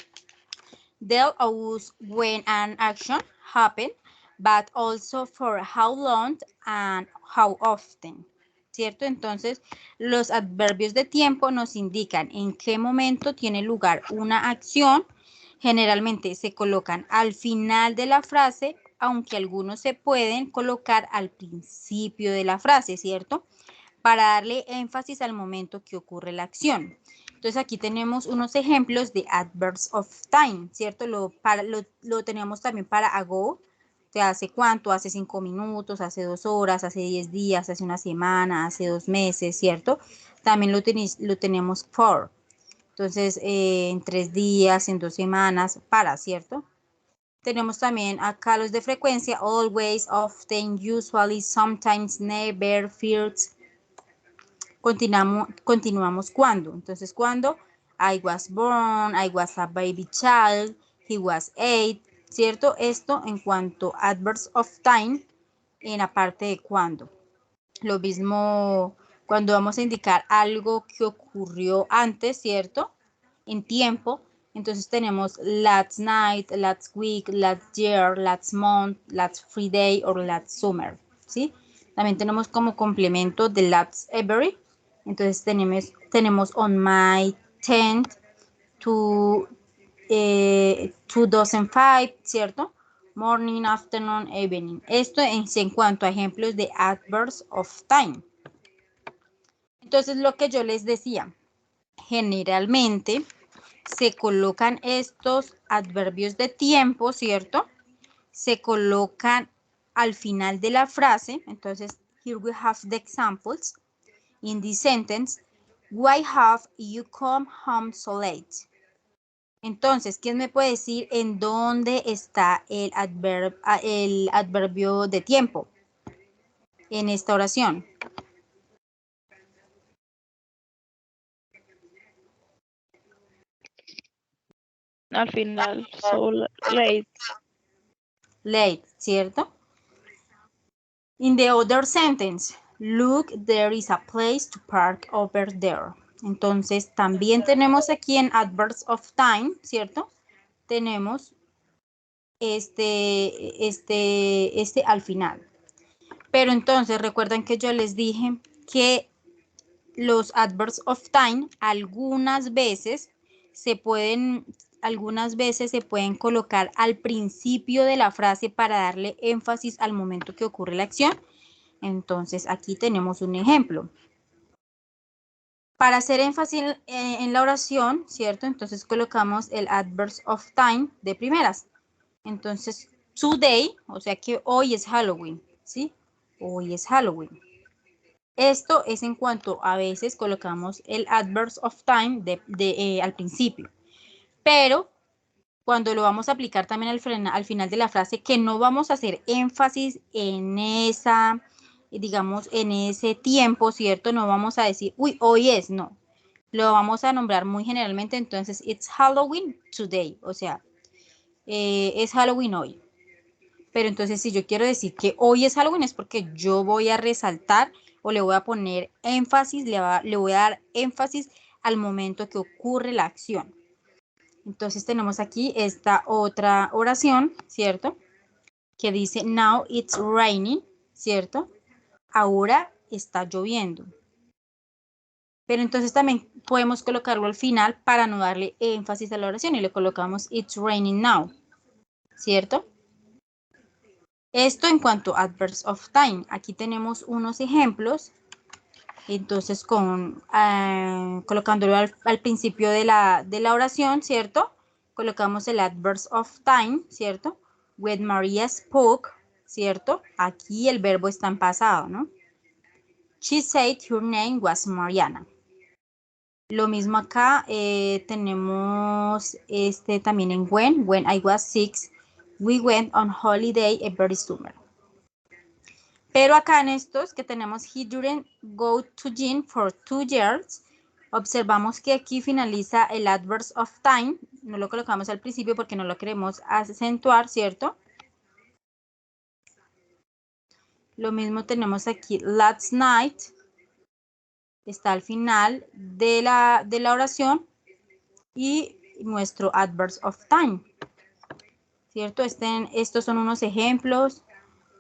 They'll use when an action happened, but also for how long and how often, ¿cierto? Entonces, los adverbios de tiempo nos indican en qué momento tiene lugar una acción. Generalmente se colocan al final de la frase, aunque algunos se pueden colocar al principio de la frase, ¿cierto? Para darle énfasis al momento que ocurre la acción. Entonces aquí tenemos unos ejemplos de adverbs of time, ¿cierto? Lo tenemos también para ago, o sea, hace cuánto, hace 5 minutos, hace 2 horas, hace 10 días, hace una semana, hace 2 meses, ¿cierto? También lo tenemos for, entonces en 3 días, en 2 semanas, para, ¿cierto? Tenemos también acá los de frecuencia, always, often, usually, sometimes, never, first. Continuamos cuando. Entonces, cuando I was born, I was a baby child, he was 8, ¿cierto? Esto en cuanto a adverbs of time en la parte de cuando. Lo mismo cuando vamos a indicar algo que ocurrió antes, ¿cierto? En tiempo. Entonces tenemos last night, last week, last year, last month, last Friday or last summer, ¿sí? También tenemos como complemento the last every. Entonces tenemos on my 10th to 2005, ¿cierto? Morning, afternoon, evening. Esto en cuanto a ejemplos de adverbs of time. Entonces, lo que yo les decía, generalmente se colocan estos adverbios de tiempo, ¿cierto? Se colocan al final de la frase. Entonces, here we have the examples. In this sentence, why have you come home so late? Entonces, ¿quién me puede decir en dónde está el adverbio de tiempo en esta oración? Al final, so late. Late, ¿cierto? In the other sentence, look, there is a place to park over there. Entonces, también tenemos aquí en adverbs of time, ¿cierto? Tenemos este al final. Pero entonces, recuerden que yo les dije que los adverbs of time algunas veces se pueden colocar al principio de la frase para darle énfasis al momento que ocurre la acción. Entonces, aquí tenemos un ejemplo. Para hacer énfasis en la oración, ¿cierto? Entonces, colocamos el adverbs of time de primeras. Entonces, today, o sea que hoy es Halloween, ¿sí? Hoy es Halloween. Esto es en cuanto a veces colocamos el adverbs of time al principio. Pero cuando lo vamos a aplicar también al final de la frase, que no vamos a hacer énfasis en esa, digamos, en ese tiempo, ¿cierto? No vamos a decir, uy, hoy es, no. Lo vamos a nombrar muy generalmente, entonces, it's Halloween today. O sea, es Halloween hoy. Pero entonces si yo quiero decir que hoy es Halloween es porque yo voy a resaltar o le voy a poner énfasis, le voy a dar énfasis al momento que ocurre la acción. Entonces tenemos aquí esta otra oración, ¿cierto? Que dice now it's raining, ¿cierto? Ahora está lloviendo. Pero entonces también podemos colocarlo al final para no darle énfasis a la oración y le colocamos it's raining now, ¿cierto? Esto en cuanto a adverbs of time. Aquí tenemos unos ejemplos. Entonces, colocándolo al principio de la oración, ¿cierto? Colocamos el adverbs of time, ¿cierto? When Maria spoke, ¿cierto? Aquí el verbo está en pasado, ¿no? She said her name was Mariana. Lo mismo acá, tenemos también en when I was 6, we went on holiday every summer. Pero acá en estos que tenemos he didn't go to gym for 2 years, observamos que aquí finaliza el adverbs of time, no lo colocamos al principio porque no lo queremos acentuar, ¿cierto? Lo mismo tenemos aquí last night, está al final de la oración y nuestro adverbs of time, ¿cierto? Estos son unos ejemplos.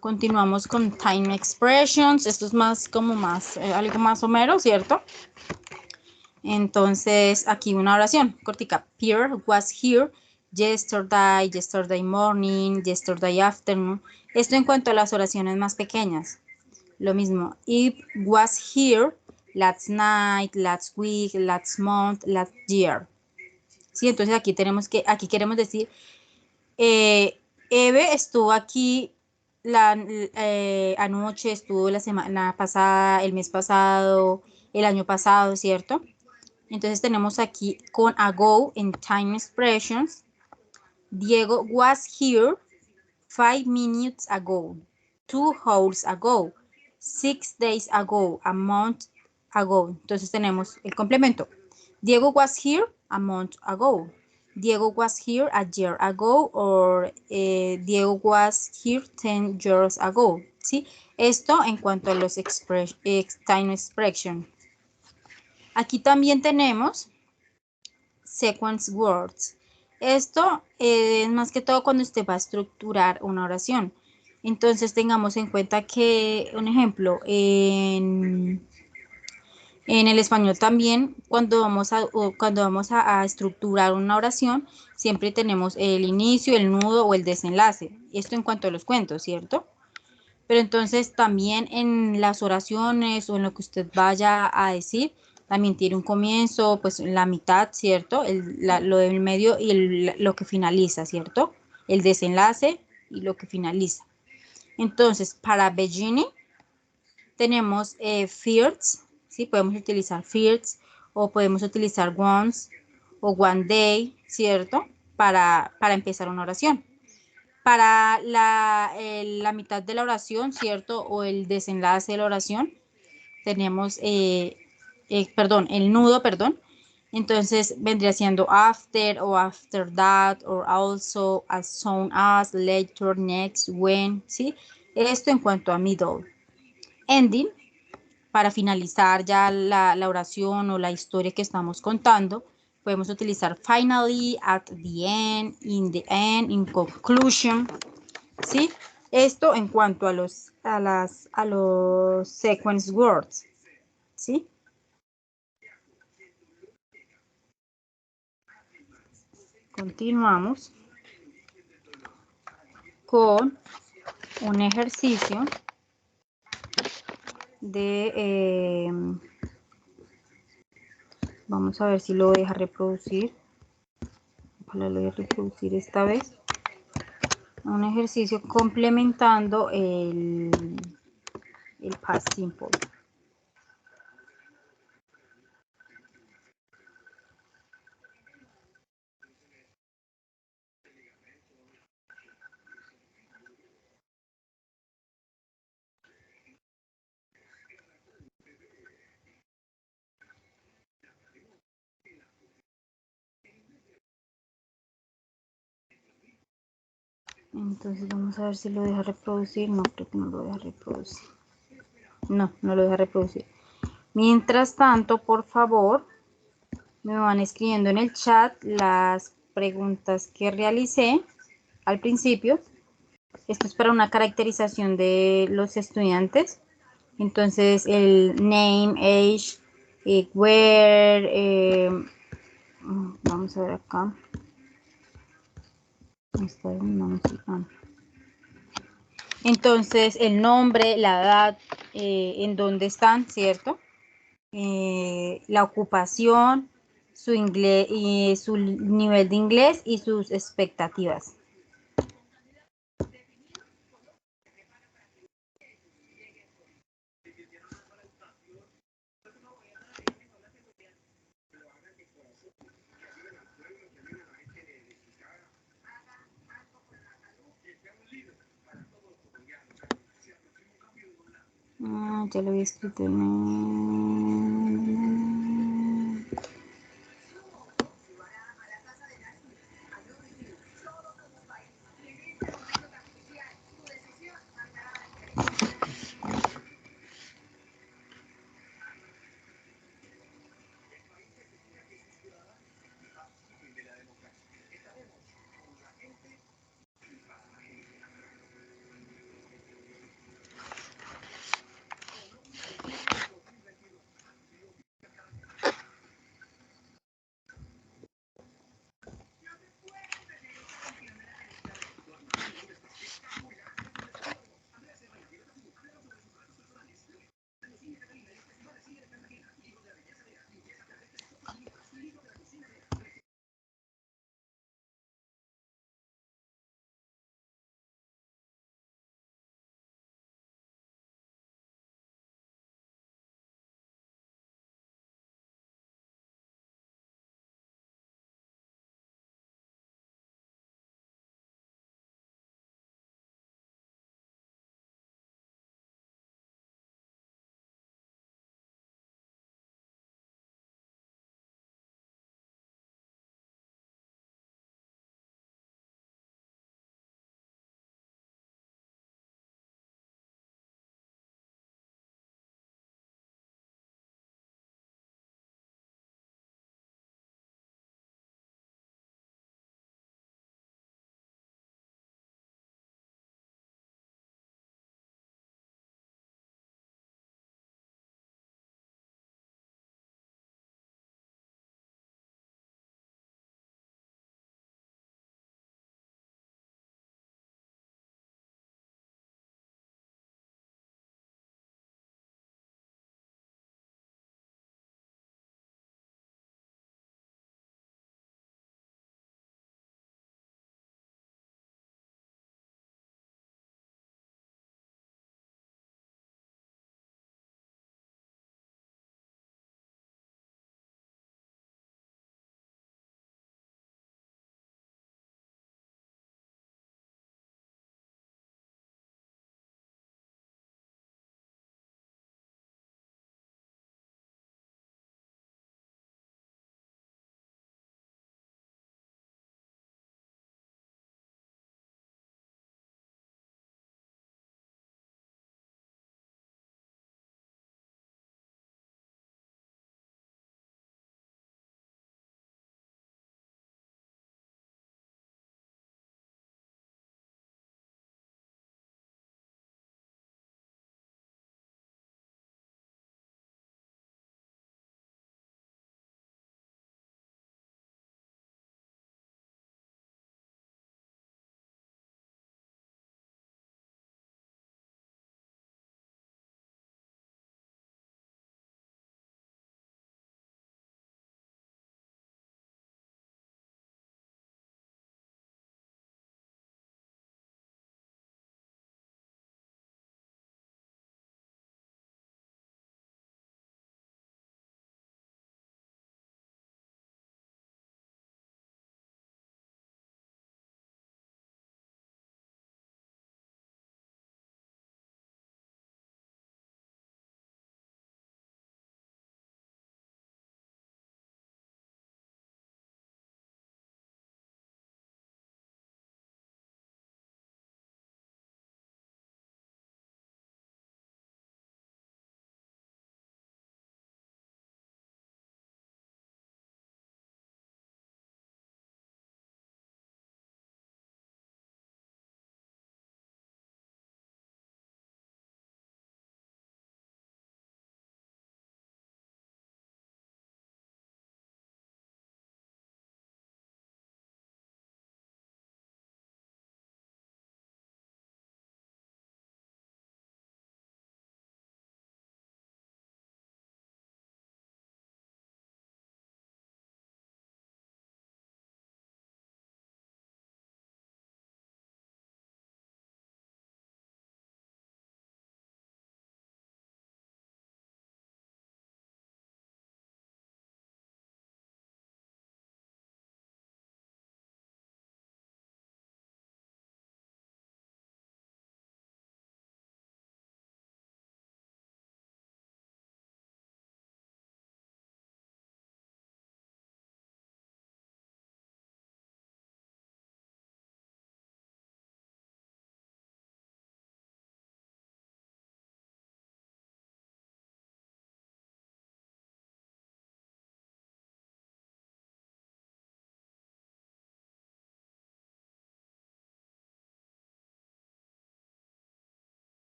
Continuamos con time expressions. Esto es más como algo más somero, ¿cierto? Entonces, aquí una oración cortica. Pierre was here yesterday morning, yesterday afternoon. Esto en cuanto a las oraciones más pequeñas. Lo mismo. Eve was here last night, last week, last month, last year. Sí, entonces aquí queremos decir, Eve estuvo aquí anoche, estuvo la semana pasada, el mes pasado, el año pasado, ¿cierto? Entonces tenemos aquí con ago en time expressions. Diego was here 5 minutes ago, 2 hours ago, 6 days ago, a month ago. Entonces tenemos el complemento. Diego was here a month ago. Diego was here a year ago or Diego was here 10 years ago. ¿Sí? Esto en cuanto a los time expression. Aquí también tenemos sequence words. Esto es más que todo cuando usted va a estructurar una oración. Entonces tengamos en cuenta que, un ejemplo, en el español también, cuando vamos a estructurar una oración, siempre tenemos el inicio, el nudo o el desenlace. Esto en cuanto a los cuentos, ¿cierto? Pero entonces también en las oraciones o en lo que usted vaya a decir, también tiene un comienzo, pues la mitad, ¿cierto? Lo del medio y lo que finaliza, ¿cierto? El desenlace y lo que finaliza. Entonces, para beginning tenemos firsts, ¿sí? Podemos utilizar firsts o podemos utilizar once o one day, ¿cierto? Para empezar una oración. Para la mitad de la oración, ¿cierto? O el desenlace de la oración, tenemos, el nudo, perdón. Entonces vendría siendo after o after that or also, as soon as, later, next, when, ¿sí? Esto en cuanto a middle. Ending, para finalizar ya la oración o la historia que estamos contando, podemos utilizar finally, at the end, in conclusion, ¿sí? Esto en cuanto a los sequence words, ¿sí? Continuamos con un ejercicio de, vamos a ver si lo deja reproducir. Ojalá lo deje reproducir esta vez. Un ejercicio complementando el past simple. Entonces vamos a ver si lo deja reproducir. No, creo que no lo deja reproducir. No, no lo deja reproducir. Mientras tanto, por favor, me van escribiendo en el chat las preguntas que realicé al principio. Esto es para una caracterización de los estudiantes. Entonces, el name, age, where, vamos a ver acá. Entonces, el nombre, la edad, en dónde están, ¿cierto? La ocupación, su inglés y su nivel de inglés y sus expectativas. Ya lo había escrito.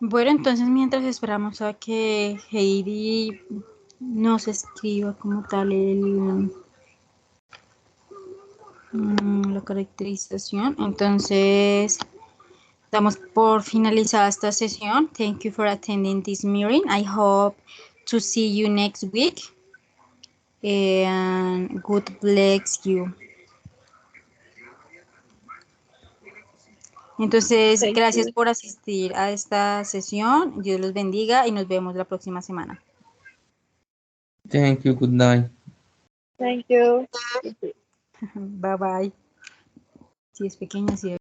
Bueno, entonces mientras esperamos a que Heidi nos escriba como tal la caracterización, entonces damos por finalizada esta sesión. Thank you for attending this meeting. I hope to see you next week. And God bless you. Entonces, Thank gracias you. por asistir a esta sesión. Dios los bendiga y nos vemos la próxima semana. Thank you. Good night. Thank you. Bye bye. Si es pequeña, sí.